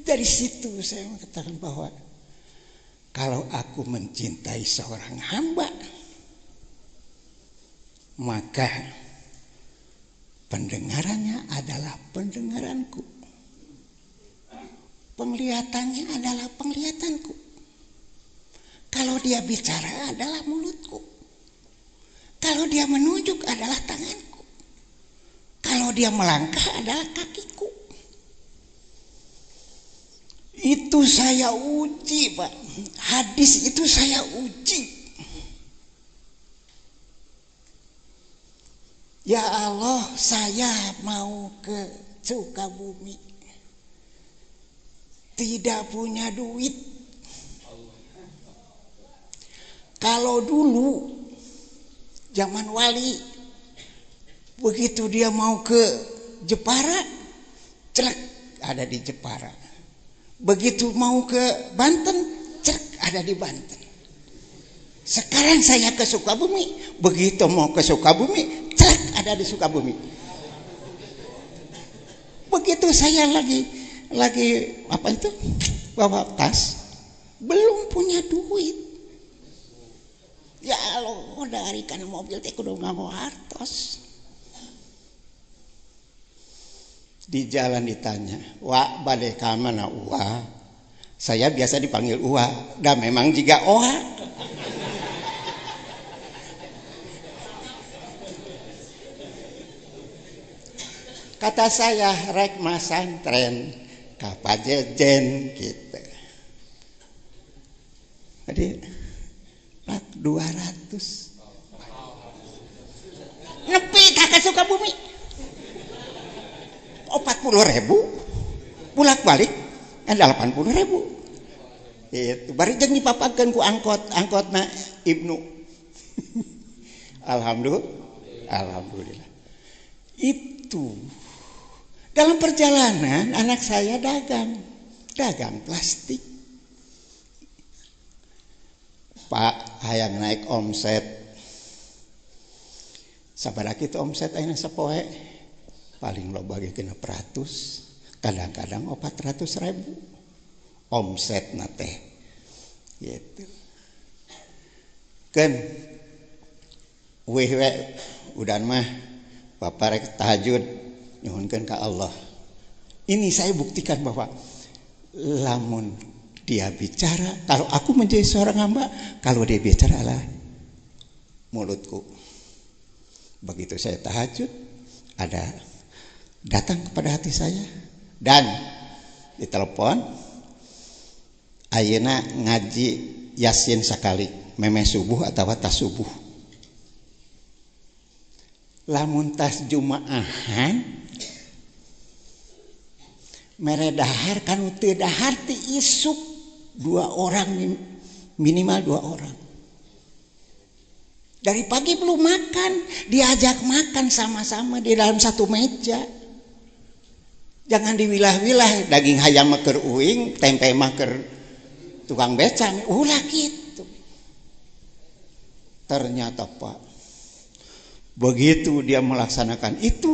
Dari situ saya mengatakan bahwa kalau aku mencintai seorang hamba, maka pendengarannya adalah pendengaranku, penglihatannya adalah penglihatanku, kalau dia bicara adalah mulutku, kalau dia menunjuk adalah tanganku, kalau dia melangkah adalah kakiku. Itu saya uji, Pak. Hadis itu saya uji. Ya Allah, saya mau ke Sukabumi, tidak punya duit. Kalau dulu zaman wali, begitu dia mau ke Jepara, celek ada di Jepara. Begitu mau ke Banten, celek ada di Banten. Sekarang saya ke Sukabumi, begitu mau ke Sukabumi, celek ada di Sukabumi. Begitu saya lagi apa itu? Bawa tas, belum punya duit. Ya Allah, dari kana mobil teh kudu nganggo hartos. Di jalan ditanya, "Wa bade ka mana Uwa?" Saya biasa dipanggil Uwa, dan memang juga Oha. Kata saya, rek masantren ka Pajejen gitu. Jadi 200 nepi kakak Sukabumi 40.000 bolak balik 80.000 itu bari jeung dipapakeun ku angkotna Ibnu. Alhamdulillah itu dalam perjalanan anak saya dagang plastik. Pak hayang naik omset sabaraha kitu omset ayeuna sapoe paling loba ge 600 kadang-kadang 400.000 omsetna teh gitu kan weh udan mah Bapak rek tahajud nyuhunkeun ka Allah. Ini saya buktikan bahwa lamun dia bicara, kalau aku menjadi seorang hamba, kalau dia bicara adalah mulutku. Begitu saya tahajud, ada datang kepada hati saya dan ditelepon, ayeuna ngaji Yasin sakali, meme subuh atau tas subuh. Lamun tas Jumaahan mere dahar kanu teu dahar ti isuk 2 orang minimal 2 orang. Dari pagi belum makan, diajak makan sama-sama di dalam satu meja. Jangan diwilah-wilah daging hayam keur uing, tempe mah keur tukang beca, ulah gitu. Ternyata Pak, begitu dia melaksanakan itu,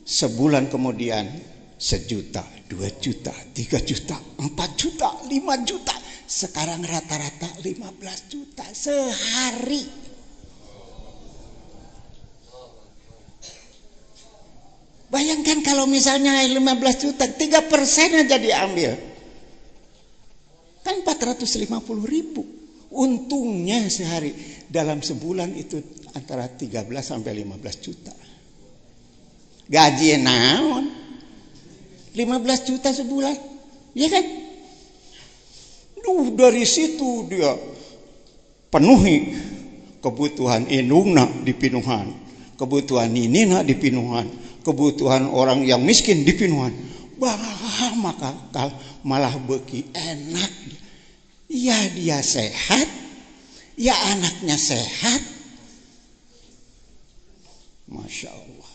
sebulan kemudian 1 juta, 2 juta, 3 juta, 4 juta, 5 juta. Sekarang rata-rata 15 juta sehari. Bayangkan kalau misalnya 15 juta, 3% aja diambil. Kan 450.000. Untungnya sehari. Dalam sebulan itu antara 13 sampai 15 juta. Gaji naon? 15 juta sebulan, ya kan? Dari situ dia penuhi kebutuhan indungna di Pinuhan, kebutuhan ninina di Pinuhan, kebutuhan orang yang miskin di Pinuhan. Maka malah beki enak. Ya dia sehat, ya anaknya sehat. Masya Allah.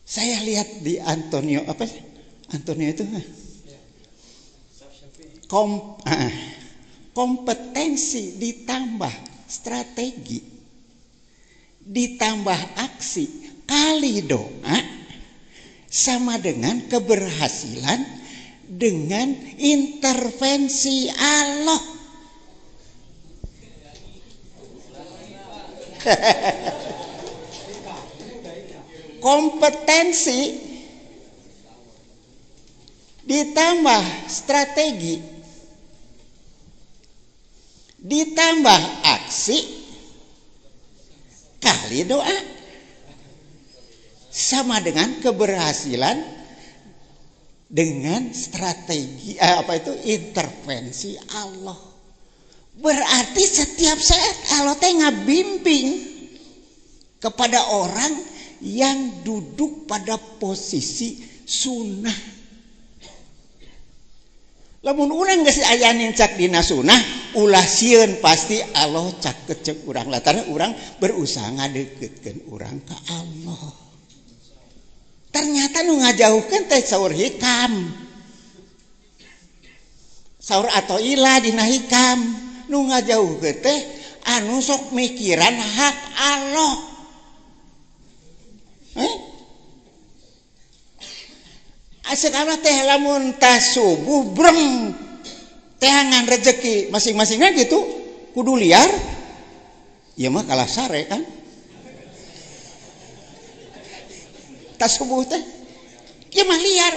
Saya lihat di Antonio itu kompetensi ditambah strategi ditambah aksi kali doa sama dengan keberhasilan dengan intervensi Allah. Kompetensi ditambah strategi ditambah aksi kali doa sama dengan keberhasilan dengan strategi intervensi Allah. Berarti setiap saat Allah teh ngabimbing kepada orang yang duduk pada posisi sunnah. Lamun urang geus ayanin cak dina sunnah, ulah sieun pasti Allah cak kecek urang lantaran urang berusaha ngadeukeutkeun urang ka Allah. Ternyata nu ngajauhkeun teh saur hikam. Saur atau ilah dina hikam nu ngajauhkeun teh anu sok mikiran hak Allah. Asalna teh lamun tas subuh breng teangan rezeki masing-masingnya gitu kudu liar. Ieu mah kalah sare kan. Tas subuh teh ieu mah liar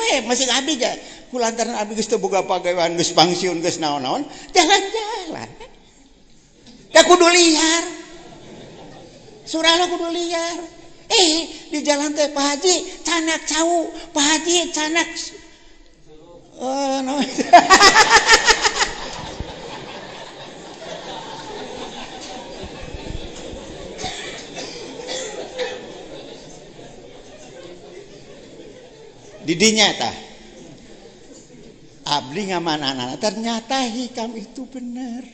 we masing abdi ja. Kulantaran abdi geus teu boga pagawean geus pangsiun geus naon-naon, jalan-jalan. Da kudu liar. Surah kudu liar. Di jalan teh Pak Haji canak cau, Pak Haji canak no. Didinya tah abdi ngamanana ternyata hikam itu benar.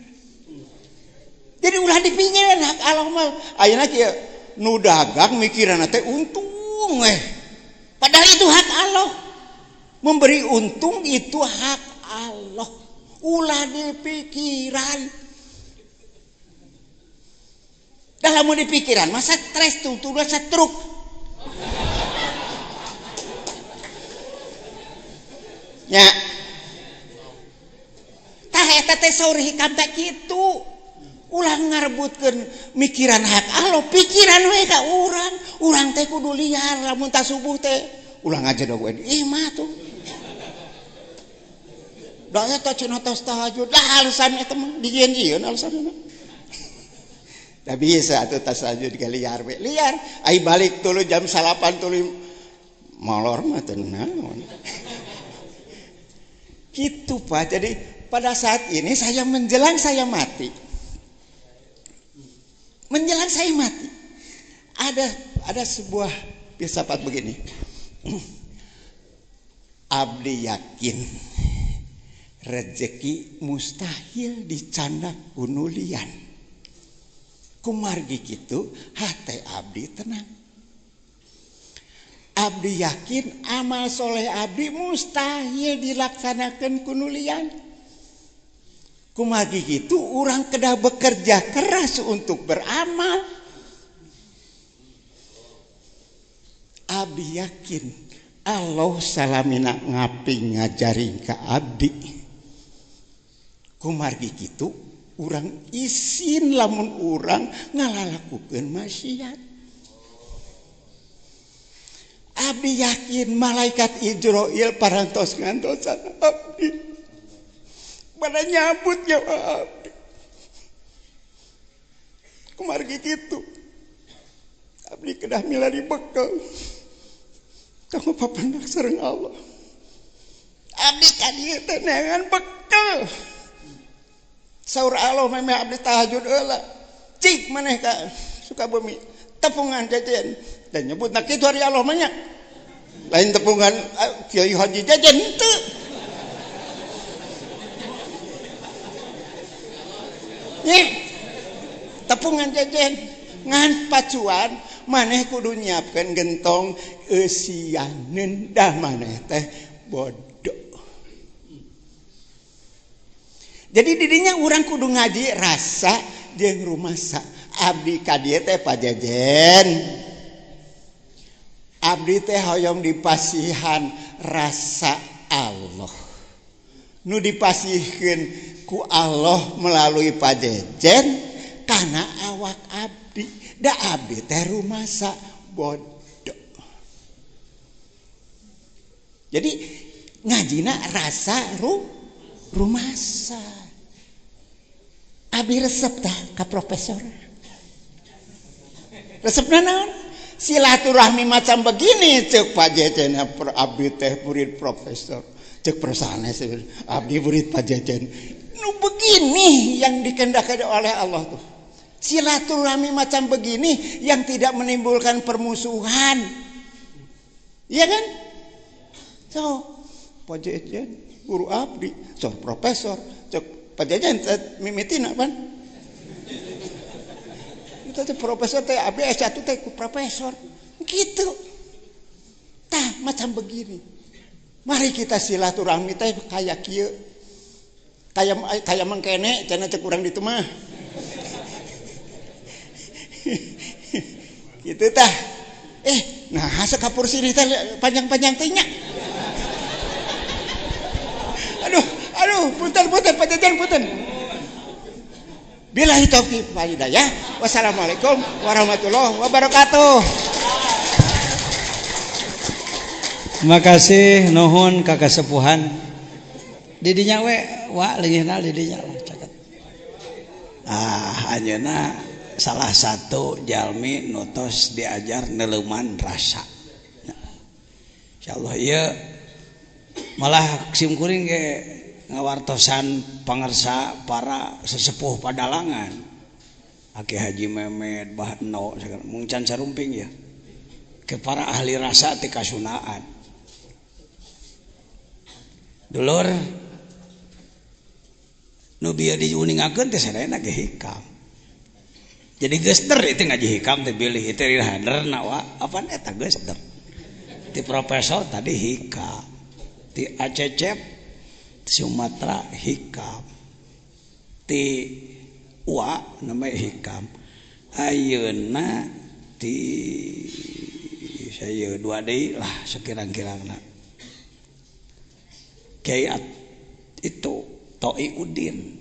Jadi ulah dipinjeun hak Allah mah ayeuna kieu nu dagang mikiranna teh untung padahal itu hak Allah. Memberi untung itu hak Allah. Ulah dipikiran. Dalam mau dipikiran masa stres tuh setruk. Ya. Tah eta teh saur hikam teh kitu. Ulah ngarebutkeun mikiran hak Allah, pikiran we ka urang. Urang teh kudu liar lamun tas subuh teh. Ulah ngajedog we imah tuh. Da eta cenah tos tahajud, dah alasan eta mah dijieun-jieun alasanna. Da bisa atuh tas tahajud ka liar we. Liar, ai balik tuluy jam 8 tuluy molor mah teu naon. Gitu Pak. Jadi pada saat ini saya menjelang saya mati. Menjelang saya mati. Ada sebuah filsafat begini. Abdi yakin rezeki mustahil dicandak unulian. Kumargi kitu hate abdi tenang. Abdi yakin amal soleh abdi mustahil dilaksanakan kunulian. Kumagi gitu orang kedah bekerja keras untuk beramal. Abdi yakin Allah salamina ngaping ngajaring ka abdi. Kumargi gitu orang isin lamun orang ngalalakukeun maksiat. Abdi yakin malaikat Ijroil parantos ngantosan abdi. Pada nyambut nyawa abdi. Kumargi gitu. Abdi kedah milari bekal. Kamu papandak sareng Allah. Abdi kadieu teh neangan bekal. Saur Allah meme abdi tahajud heula. Cik maneh ka Sukabumi. Tepungan jajan. Dan nyebutna kitu hari Allah mah nya. Lain tepungan Kiai Haji jajan teu. Tepungan jajan ngan pacuan maneh kudu nyiapkeun gentong eusianeun dah maneh teh bodoh. Jadi didinya urang kudu ngaji rasa jeung rumasa. Abdi ka dieu teh pajajen. Abdi teh hoyong dipasihan rasa Allah. Nu dipasihkeun ku Allah melalui pajejen karena awak abdi. Da abdi teh rumasa bodoh. Jadi ngajina rasa rumasa. Abdi resep dah ka profesor. Resepna naon? Silaturahmi macam begini cek pajejen abdi teh murid profesor. Cek persanes abdi murid pajejen. Nu begini yang dikehendaki oleh Allah tuh. Silaturahmi macam begini yang tidak menimbulkan permusuhan. Iya kan? So, pajejen guru abdi, so profesor, cek pajejen mimitina pan. Itu teh profesor teh abdi S1 teh profesor. Gitu. macam begini. Mari kita silaturahmi teh kayak kieu. Kayak mangkene cenah teh kurang ditu mah. Gitu tah. Nah sakapur sirih teh panjang-panjang teh nya. Aduh, punten pajajan punten. Billahi taufiq wal hidayah. Wassalamualaikum warahmatullahi wabarakatuh. Terima kasih nuhun ka kasepuhan. Didinya we wa leungitna didinya caket. Anjeunna salah satu jalmi nu tos diajar neuleman rasa. Insyaallah ieu malah simkuring ge ngawartosan pangarsa para sesepuh Padalangan. Aki Haji Memet, Bah Eno, mung can sarumping ya. Ke para ahli rasa ti kasunaan. Dulur nu bieu diuningakeun teh sadayana ge hikam. Jadi gester itu ngaji hikam teh bilih itu haderna wa apaan eta gester. Ti profesor tadi hikam. Ti Acecep ti Sumatera hikam. Ti Wa namanya hikam. Ayeuna ti saya dua deui lah sekirang-kirangna. Kiai itu Toi Udin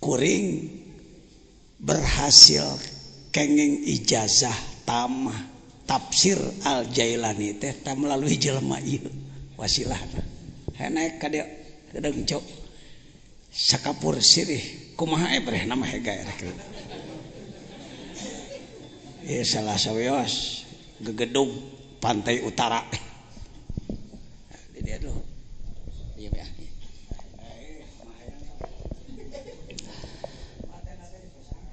kuring berhasil kenging ijazah tamah tafsir Al-Jailani teh melalui jelema ieu wasilahna. Naik ka dieu deung cok sakapur sirih kumaha breh nama hega rek. Ieu salah saweos gegedung pantai utara. Di dia tuh.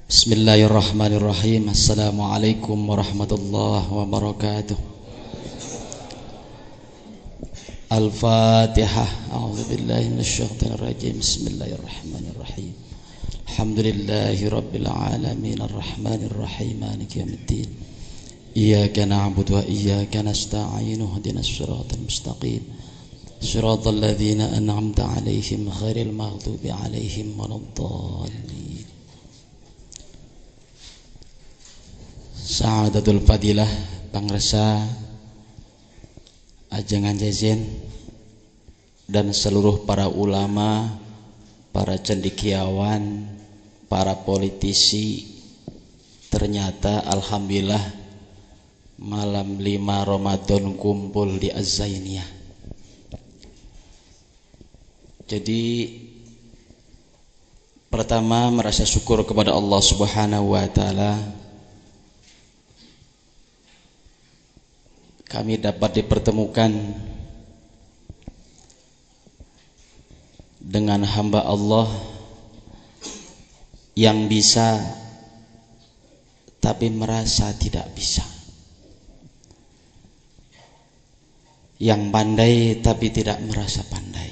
Bismillahirrahmanirrahim. Assalamualaikum warahmatullahi wabarakatuh. Al-Fatihah. A'udzubillahi minasyaitonir rajim. Bismillahirrahmanirrahim. Alhamdulillahi rabbil alamin arrahmanir rahim maliki yaumiddin. Iyyaka na'budu wa iyyaka nasta'in. Ihdinas siratal mustaqim. Siratal ladzina an'amta 'alaihim ghairil maghdubi 'alaihim waladdallin. Sa'adatul Fadilah pangresa ajengan jazen dan seluruh para ulama, para cendekiawan, para politisi. Ternyata alhamdulillah malam 5 Ramadan kumpul di Az-Zainiyah. Jadi pertama merasa syukur kepada Allah Subhanahu wa taala kami dapat dipertemukan dengan hamba Allah yang bisa tapi merasa tidak bisa, yang pandai tapi tidak merasa pandai.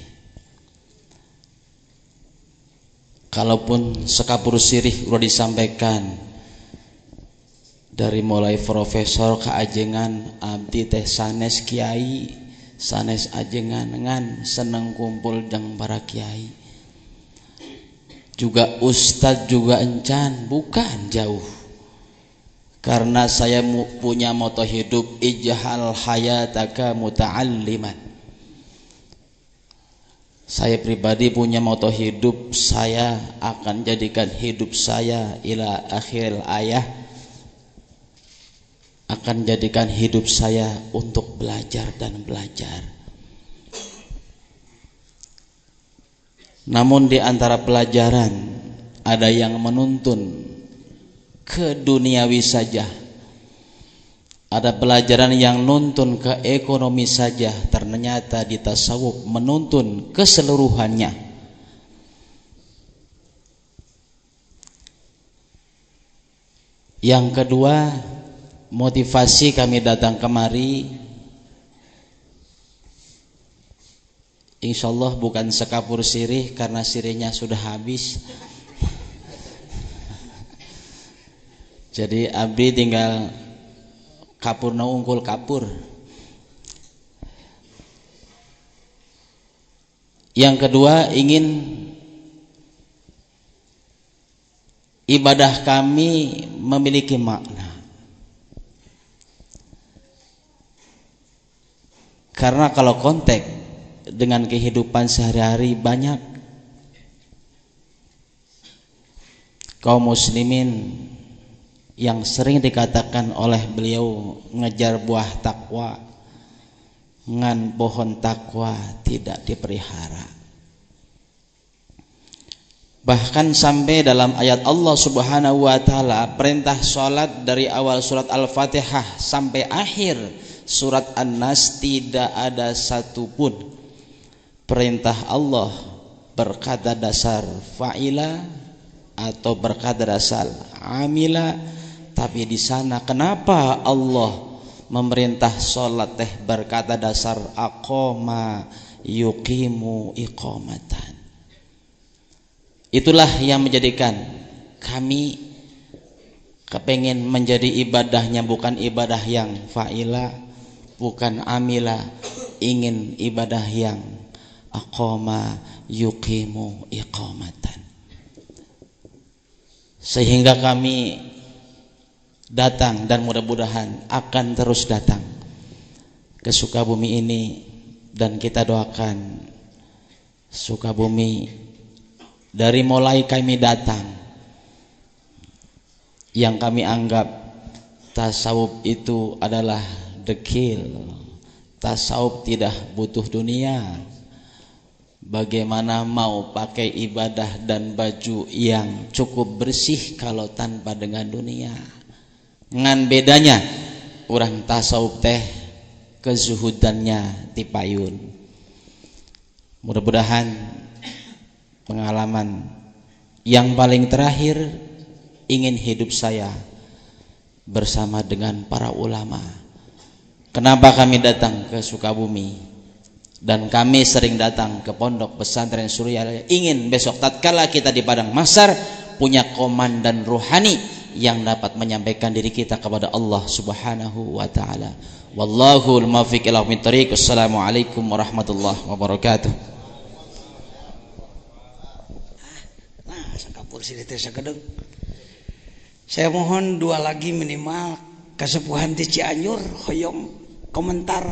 Kalaupun sekapur sirih sudah disampaikan dari mulai profesor ke ajengan abdi teh sanes kiai sanes ajengan ngan seneng kumpul jeung para kiai juga ustad juga encan bukan jauh karena saya punya moto hidup ijhal hayataka muta'alliman. Saya pribadi punya moto hidup, saya akan jadikan hidup saya ila akhiril ayah, akan jadikan hidup saya untuk belajar dan belajar. Namun di antara pelajaran ada yang menuntun ke duniawi saja, ada pelajaran yang nuntun ke ekonomi saja. Ternyata di tasawuf menuntun keseluruhannya. Yang kedua, motivasi kami datang kemari insyaallah bukan sekapur sirih karena sirihnya sudah habis. Jadi abdi tinggal kapur na unggul kapur. Yang kedua, ingin ibadah kami memiliki makna. Karena kalau konteks dengan kehidupan sehari-hari, banyak kaum muslimin yang sering dikatakan oleh beliau ngejar buah takwa, ngan pohon takwa tidak dipelihara. Bahkan sampai dalam ayat Allah Subhanahu wa taala, perintah salat dari awal surat Al-Fatihah sampai akhir surat An-Nas, tidak ada satupun perintah Allah berkata dasar fa'ila atau berkata dasar amila. Tapi di sana kenapa Allah memerintah salat teh berkata dasar aqama yuqimu iqamatan? Itulah yang menjadikan kami kepengen menjadi ibadahnya bukan ibadah yang fa'ila, bukan amila, ingin ibadah yang aqama yuqimu iqamatan. Sehingga kami datang dan mudah-mudahan akan terus datang ke Sukabumi ini, dan kita doakan Sukabumi dari mulai kami datang, yang kami anggap tasawuf itu adalah dekil, tasawuf tidak butuh dunia. Bagaimana mau pakai ibadah dan baju yang cukup bersih kalau tanpa dengan dunia? Ngan bedanya orang tasawuf teh kezuhudannya tipayun. Mudah-mudahan pengalaman yang paling terakhir, ingin hidup saya bersama dengan para ulama. Kenapa kami datang ke Sukabumi dan kami sering datang ke Pondok Pesantren Surya? Ingin besok tatkala kita di padang mahsyar punya komandan ruhani yang dapat menyampaikan diri kita kepada Allah Subhanahu wa taala. Wallahu al-muwaffiq ila aqwamit thoriq. Assalamualaikum warahmatullahi wabarakatuh. Saya mohon dua lagi minimal, Kasepuhan di Cianjur hoyong komentar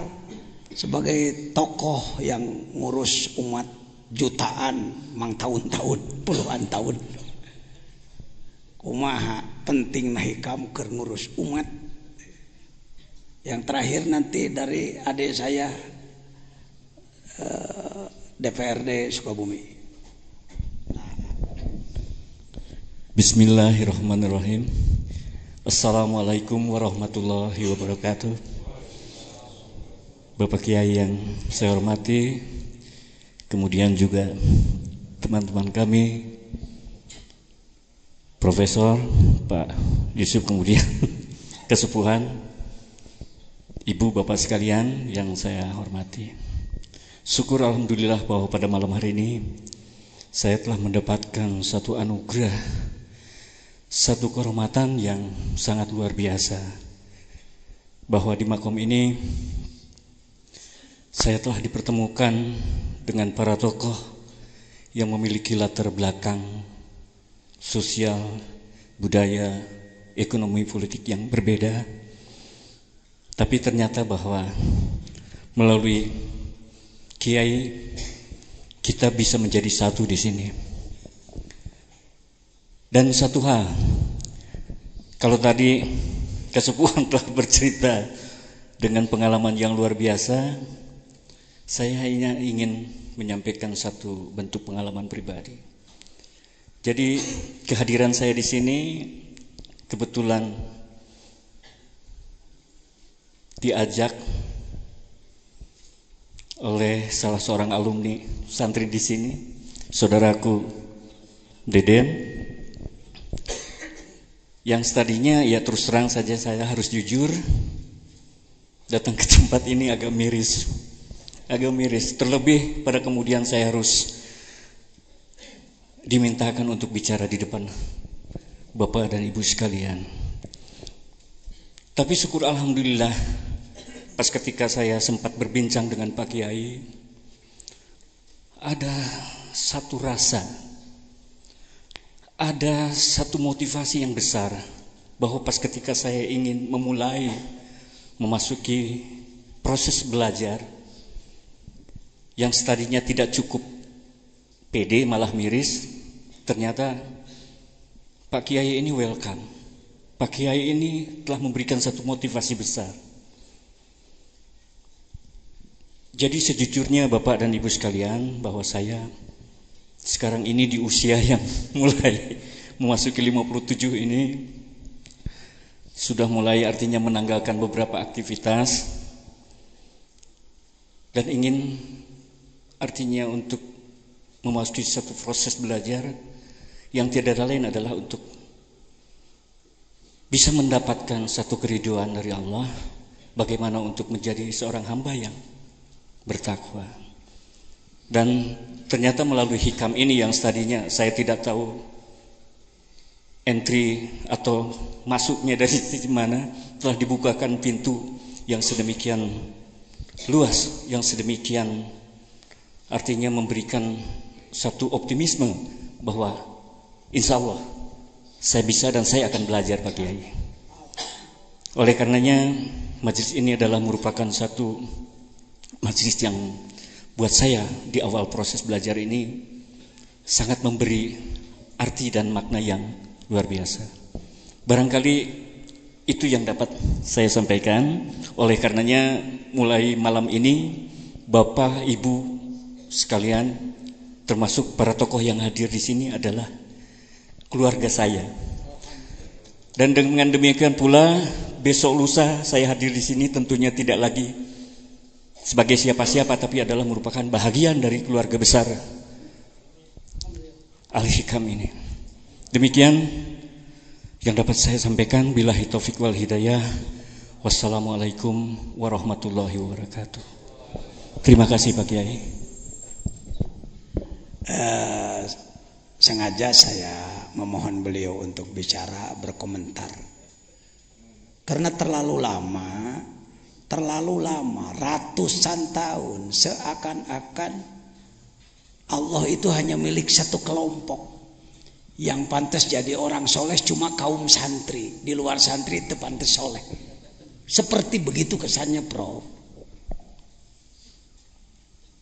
sebagai tokoh yang ngurus umat jutaan, mang tahun-tahun, puluhan tahun. Kumaha penting hikam keur ngurus umat. Yang terakhir nanti dari adik saya DPRD Sukabumi. Bismillahirrahmanirrahim. Assalamualaikum warahmatullahi wabarakatuh. Bapak Kiai yang saya hormati, kemudian juga teman-teman kami, Profesor Pak Yusuf, kemudian Kesepuhan, Ibu Bapak sekalian yang saya hormati. Syukur alhamdulillah bahwa pada malam hari ini saya telah mendapatkan satu anugerah, satu kehormatan yang sangat luar biasa, bahwa di makom ini saya telah dipertemukan dengan para tokoh yang memiliki latar belakang sosial, budaya, ekonomi, politik yang berbeda. Tapi ternyata bahwa melalui Kiai kita bisa menjadi satu di sini. Dan satu hal, kalau tadi Kesepuhan telah bercerita dengan pengalaman yang luar biasa, saya hanya ingin menyampaikan satu bentuk pengalaman pribadi. Jadi kehadiran saya di sini kebetulan diajak oleh salah seorang alumni santri di sini, saudaraku Deden, yang tadinya ya terus terang saja saya harus jujur, datang ke tempat ini agak miris, terlebih pada kemudian saya harus dimintakan untuk bicara di depan Bapak dan Ibu sekalian. Tapi syukur alhamdulillah, pas ketika saya sempat berbincang dengan Pak Kiai, ada satu rasa, ada satu motivasi yang besar bahwa pas ketika saya ingin memulai memasuki proses belajar yang tadinya tidak cukup pede malah miris, ternyata Pak Kiai ini welcome. Pak Kiai ini telah memberikan satu motivasi besar. Jadi sejujurnya Bapak dan Ibu sekalian, bahwa saya sekarang ini di usia yang mulai memasuki 57 ini, sudah mulai artinya menanggalkan beberapa aktivitas dan ingin artinya untuk memasuki satu proses belajar yang tiada lain adalah untuk bisa mendapatkan satu keriduan dari Allah, bagaimana untuk menjadi seorang hamba yang bertakwa. Dan ternyata melalui hikam ini yang tadinya saya tidak tahu entry atau masuknya dari mana, telah dibukakan pintu yang sedemikian luas, yang sedemikian artinya memberikan satu optimisme bahwa insya Allah saya bisa dan saya akan belajar Pak Kiai. Oleh karenanya majelis ini adalah merupakan satu majelis yang buat saya di awal proses belajar ini sangat memberi arti dan makna yang luar biasa. Barangkali itu yang dapat saya sampaikan. Oleh karenanya mulai malam ini Bapak Ibu sekalian, termasuk para tokoh yang hadir di sini adalah keluarga saya. Dan dengan demikian pula besok lusa saya hadir di sini tentunya tidak lagi sebagai siapa-siapa, tapi adalah merupakan bahagian dari keluarga besar Al-Hikam ini. Demikian yang dapat saya sampaikan. Billahi taufiq wal hidayah. Wassalamualaikum warahmatullahi wabarakatuh. Terima kasih Pak Kiai. Sengaja saya memohon beliau untuk bicara, berkomentar, karena terlalu lama, ratusan tahun, seakan-akan Allah itu hanya milik satu kelompok. Yang pantas jadi orang soleh cuma kaum santri, di luar santri itu pantas soleh. Seperti begitu kesannya, Prof.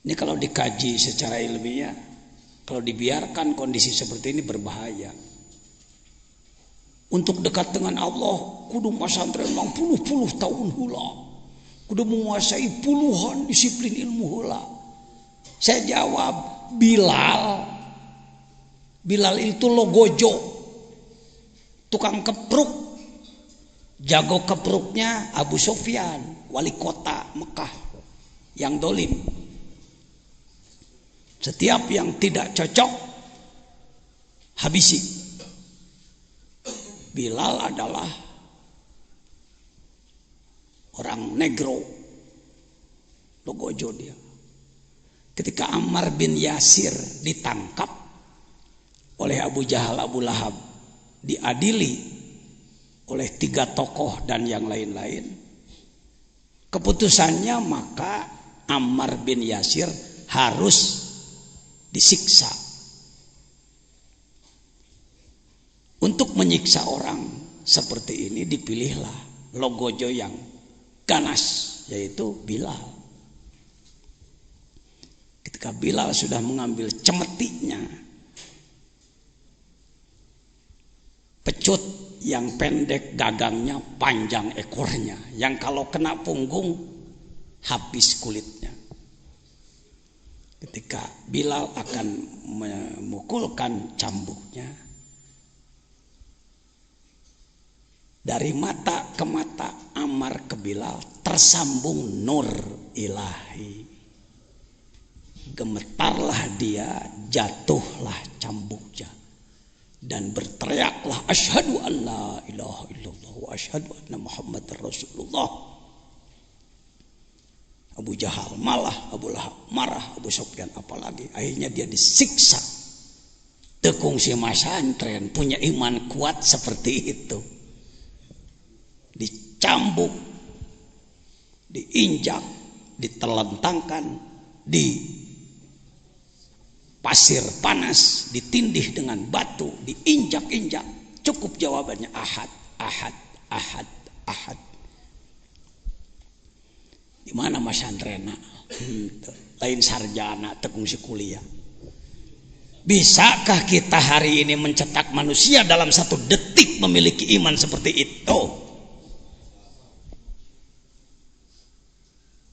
Ini kalau dikaji secara ilmiah, kalau dibiarkan kondisi seperti ini berbahaya. Untuk dekat dengan Allah, kudu pesantren memang puluh-puluh tahun hula, kudu menguasai puluhan disiplin ilmu hula. Saya jawab, Bilal itu logojo, tukang kepruk, jago kepruknya Abu Sufyan, wali kota Mekah yang dolim. Setiap yang tidak cocok habisi. Bilal adalah orang negro, logojo dia. Ketika Ammar bin Yasir ditangkap oleh Abu Jahal, Abu Lahab, diadili oleh 3 tokoh dan yang lain-lain, keputusannya maka Ammar bin Yasir harus disiksa. Untuk menyiksa orang seperti ini dipilihlah logojo yang ganas, yaitu Bilal. Ketika Bilal sudah mengambil cemetinya, pecut yang pendek gagangnya, panjang ekornya, yang kalau kena punggung habis kulitnya. Ketika Bilal akan memukulkan cambuknya, dari mata ke mata Ammar ke Bilal tersambung nur ilahi. Gemetarlah dia, jatuhlah cambuknya, dan berteriaklah, asyhadu an la ilaha illallah wa asyhadu anna Muhammadar Rasulullah. Abu Jahal malah, Abu Lahab marah, Abu Sufyan apalagi. Akhirnya dia disiksa. Tekung si masantren punya iman kuat seperti itu. Dicambuk, diinjak, ditelentangkan, pasir panas, ditindih dengan batu, diinjak-injak, cukup jawabannya ahad, ahad, ahad, ahad. Di mana Mas Andrena? Lain sarjana, tekungsi kuliah. Bisakah kita hari ini mencetak manusia dalam 1 detik memiliki iman seperti itu?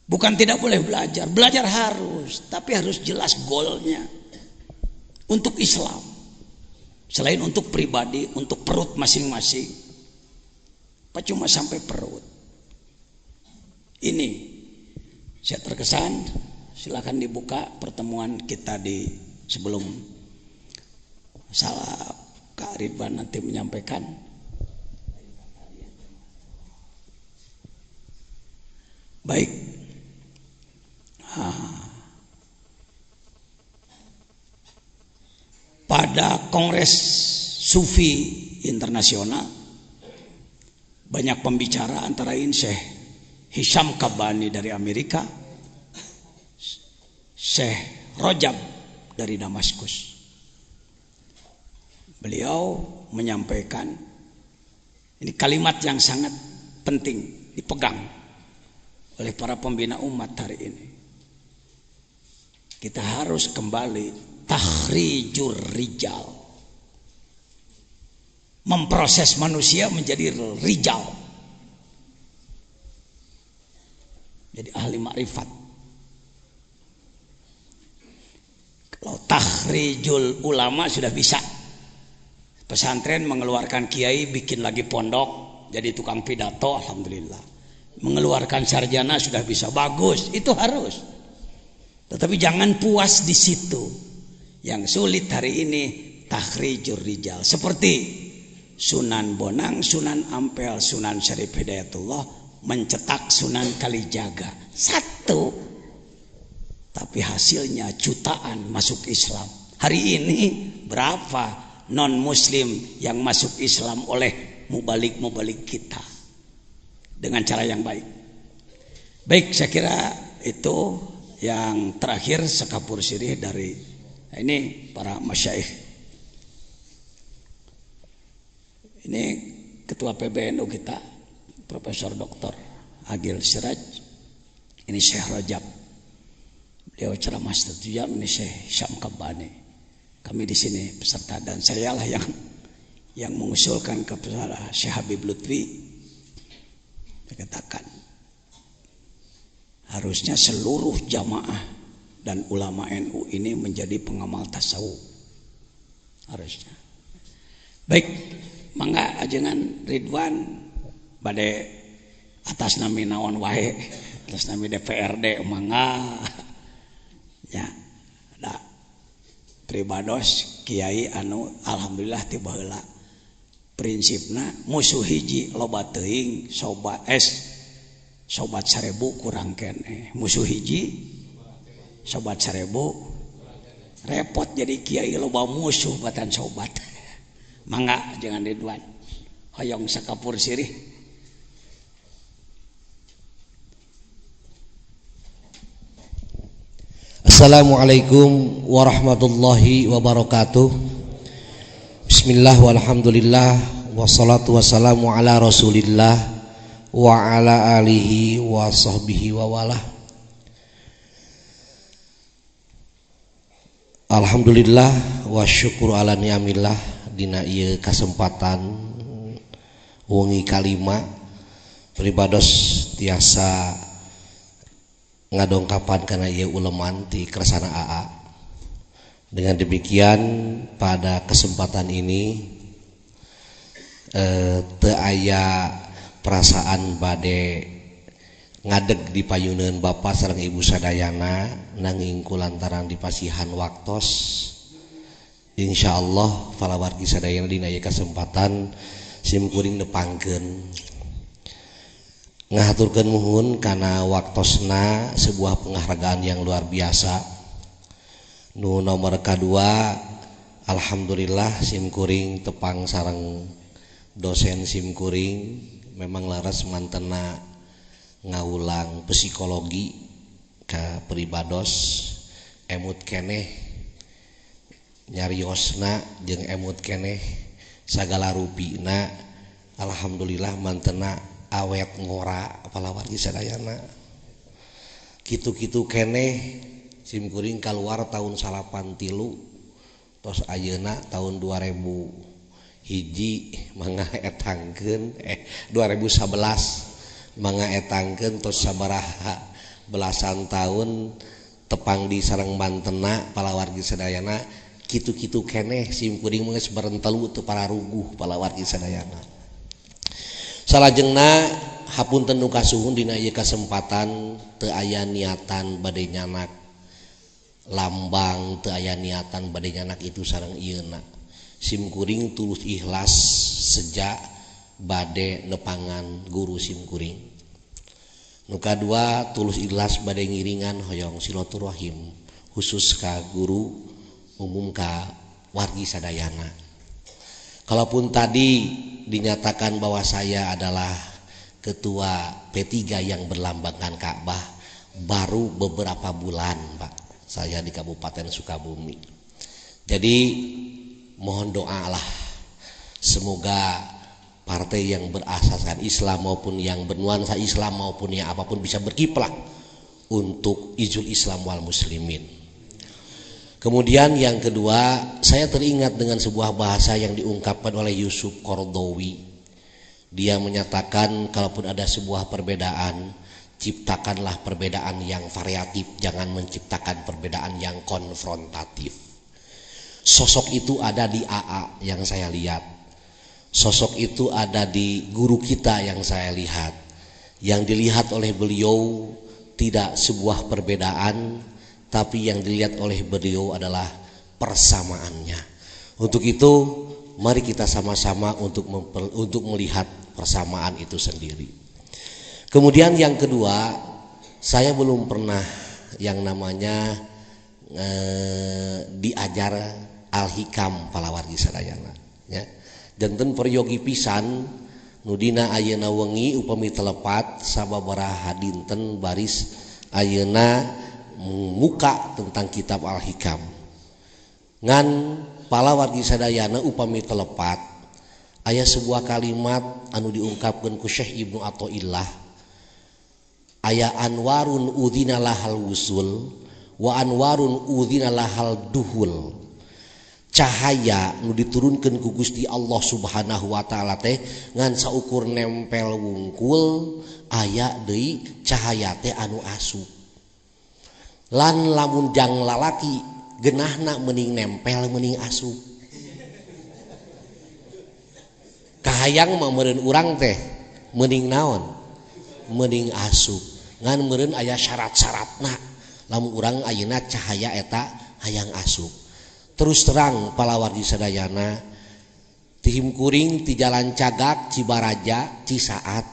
Bukan tidak boleh belajar, belajar harus, tapi harus jelas goalnya. Untuk Islam, selain untuk pribadi, untuk perut masing-masing. Apa cuma sampai perut? Ini saya terkesan. Silakan dibuka pertemuan kita di sebelum salah Kak Ridwan nanti menyampaikan. Baik. Pada Kongres Sufi Internasional banyak pembicara, antara lain Syekh Hisham Kabani dari Amerika, Syekh Rajab dari Damaskus. Beliau menyampaikan, ini kalimat yang sangat penting dipegang oleh para pembina umat hari ini. Kita harus kembali takhrijur rijal, memproses manusia menjadi rijal, jadi ahli makrifat. Kalau takhrijul ulama sudah bisa, pesantren mengeluarkan kiai, bikin lagi pondok, jadi tukang pidato, alhamdulillah. Mengeluarkan sarjana sudah bisa, bagus, itu harus. Tetapi jangan puas di situ. Yang sulit hari ini takhrijur rijal, seperti Sunan Bonang, Sunan Ampel, Sunan Syarif Hidayatullah mencetak Sunan Kalijaga 1, tapi hasilnya jutaan masuk Islam. Hari ini berapa non muslim yang masuk Islam oleh mubalik-mubalik kita dengan cara yang baik. Baik, saya kira itu yang terakhir sekapur sirih dari ini para masyaikh. Ini ketua PBNU kita, Profesor Dr. Agil Siraj. Ini Syekh Rajab. Beliau ceramah 1 jam. Ini Syekh Syam Kabani. Kami di sini peserta, dan saya lah yang mengusulkan kepada Syekh Habib Lutfi. Saya katakan harusnya seluruh jamaah dan ulama NU ini menjadi pengamal tasawuf, harusnya. Baik, mangga ajengan Ridwan bade atas nami naon wae, atas nami DPRD mangga ya. Da pribados kiai anu alhamdulillah tiba heula prinsipna musuh hiji loba teuing sobat sobat 1000 kurang kene, musuh hiji sobat 1000 repot, jadi kiai loba musuh batan sobat. Mangga jangan Ridwan hoyong sakapur sirih. Assalamualaikum warahmatullahi wabarakatuh. Bismillah walhamdulillah wassalatu wassalamu ala rasulillah wa ala alihi wa sahbihi wa walah. Alhamdulillah wa syukur ala ni'amillah dina ieu kasempatan wengi kalima pribados tiasa ngadongkapan kana ieu uleman ti kersana AA. Dengan demikian pada kesempatan ini teu aya perasaan bade ngadeg di payuneun Bapak sareng Ibu sadayana, nanging kulantaran dipasihan waktos insyaallah falawargi sadayana dina ieu kesempatan simkuring nepangkeun ngahaturkeun muhun kana waktosna sebuah penghargaan yang luar biasa. Nu nomor kedua, alhamdulillah simkuring tepang sareng dosen simkuring memang laras mantena ngaulang psikologi ka pribados emut keneh nyariosna jeung emut keneh sagala rupina alhamdulillah mantena awet ngora palawargi sadayana kitu-kitu keneh simkuring keluar tahun 83 tos ayeuna tahun 2000 hiji mangga etangkeun 2011 mangga etangkeun tos sabaraha belasan tahun tepang di sareng Bantena palawargi sadayana kitu-kitu keneh simkuring geus barentelu teu para ruguh palawargi sadayana. Salajengna hapunten nu kasuhun dina ieu kasempatan teu aya niatan bade nyanak lambang, teu aya niatan bade nyanak itu sareng ieuna. Simkuring tulus ikhlas sejak bade nepangan guru simkuring. Nu kadua tulus ikhlas bade ngiringan hoyong silaturahim khusus ka guru umum ka wargi sadayana. Kalaupun tadi dinyatakan bahwa saya adalah ketua P3 yang berlambangkan Ka'bah baru beberapa bulan Pak saya di Kabupaten Sukabumi. Jadi mohon doalah semoga partai yang berasaskan Islam maupun yang bernuansa Islam maupun yang apapun bisa berkiprah untuk ijul Islam wal muslimin. Kemudian yang kedua, saya teringat dengan sebuah bahasa yang diungkapkan oleh Yusuf Qaradawi. Dia menyatakan kalaupun ada sebuah perbedaan, ciptakanlah perbedaan yang variatif, jangan menciptakan perbedaan yang konfrontatif. Sosok itu ada di AA yang saya lihat. Sosok itu ada di guru kita yang saya lihat. Yang dilihat oleh beliau tidak sebuah perbedaan, tapi yang dilihat oleh beliau adalah persamaannya. Untuk itu mari kita sama-sama untuk melihat persamaan itu sendiri. Kemudian yang kedua, saya belum pernah yang namanya diajar al-hikam palawargi sadayana ya. Janten peryogi pisan nudina ayeuna wengi upami telepat sababaraha dinten baris ayeuna muka tentang kitab al-hikam ngan palawargi sadayana upami telepat aya sebuah kalimat anu diungkapkeun ku Syekh Ibnu Athaillah aya anwarun udzina lahal wusul wa anwarun udzina lahal duhul. Cahaya nu diturunkeun ku Gusti Allah Subhanahu wa taala teh ngan saukur nempel wungkul aya deui cahaya teh anu asup. Lan lamun jang lalaki geunahna meuning nempel meuning asup. Kahayang mah meureun urang teh meuning naon? Meuning asup. Ngan meureun aya syarat-syaratna. Lamun urang ayeuna cahaya eta hayang asup. Terus terang palawargi sadayana tihim kuring ti jalan Cagak Cibaraja Cisaat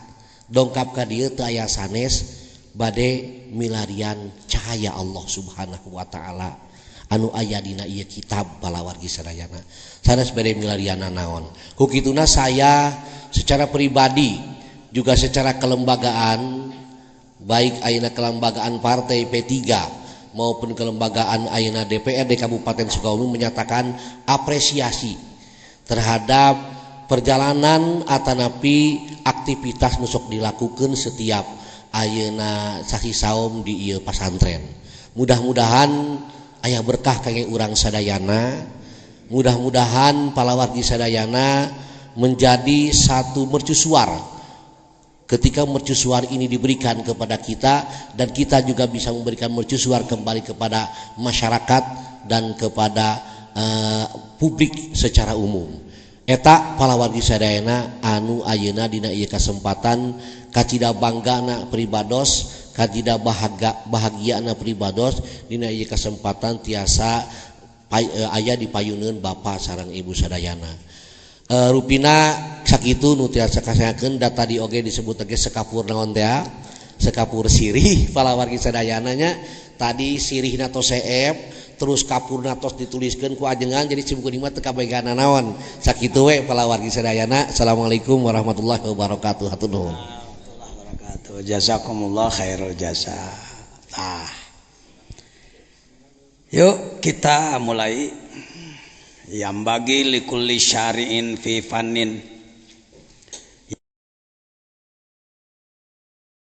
dongkap ka dieu teu aya sanes bade milarian cahaya Allah Subhanahu wa taala anu aya dina ieu kitab palawargi sadayana sanes bade milarianna naon ku kituna saya secara pribadi juga secara kelembagaan baik ayeuna kelembagaan partai P3 maupun kelembagaan ayeuna DPRD Kabupaten Sukabumi menyatakan apresiasi terhadap perjalanan atanapi aktivitas nusok dilakukan setiap ayeuna sasi saum di ieu pasantren. Mudah-mudahan aya berkah kangge urang sadayana. Mudah-mudahan palawargi sadayana menjadi satu mercusuar. Ketika mercusuar ini diberikan kepada kita dan kita juga bisa memberikan mercusuar kembali kepada masyarakat dan kepada publik secara umum. Eta palawargi sadayana anu ayeuna dina ieu kasempatan kacida banggana pribados, kacida bahagiana pribados dina ieu kasempatan tiasa aya di payuneun Bapa sareng Ibu sadayana. Rupina sakitu nu tiasa kasayakeun data di oge disebut ge sekapur naon teh sekapur sirih palawargi sadayana nya tadi sirihna tos seep terus kapurna tos dituliskeun ku ajengan jadi simkuring mah teu kabegana naon sakitu we palawargi sadayana. Assalamualaikum warahmatullahi wabarakatuh. Hatur nuhun. Warahmatullahi wabarakatuh. Jazakumullah khairul jasa. Yuk kita mulai yang bagi likulli syari'in fi fannin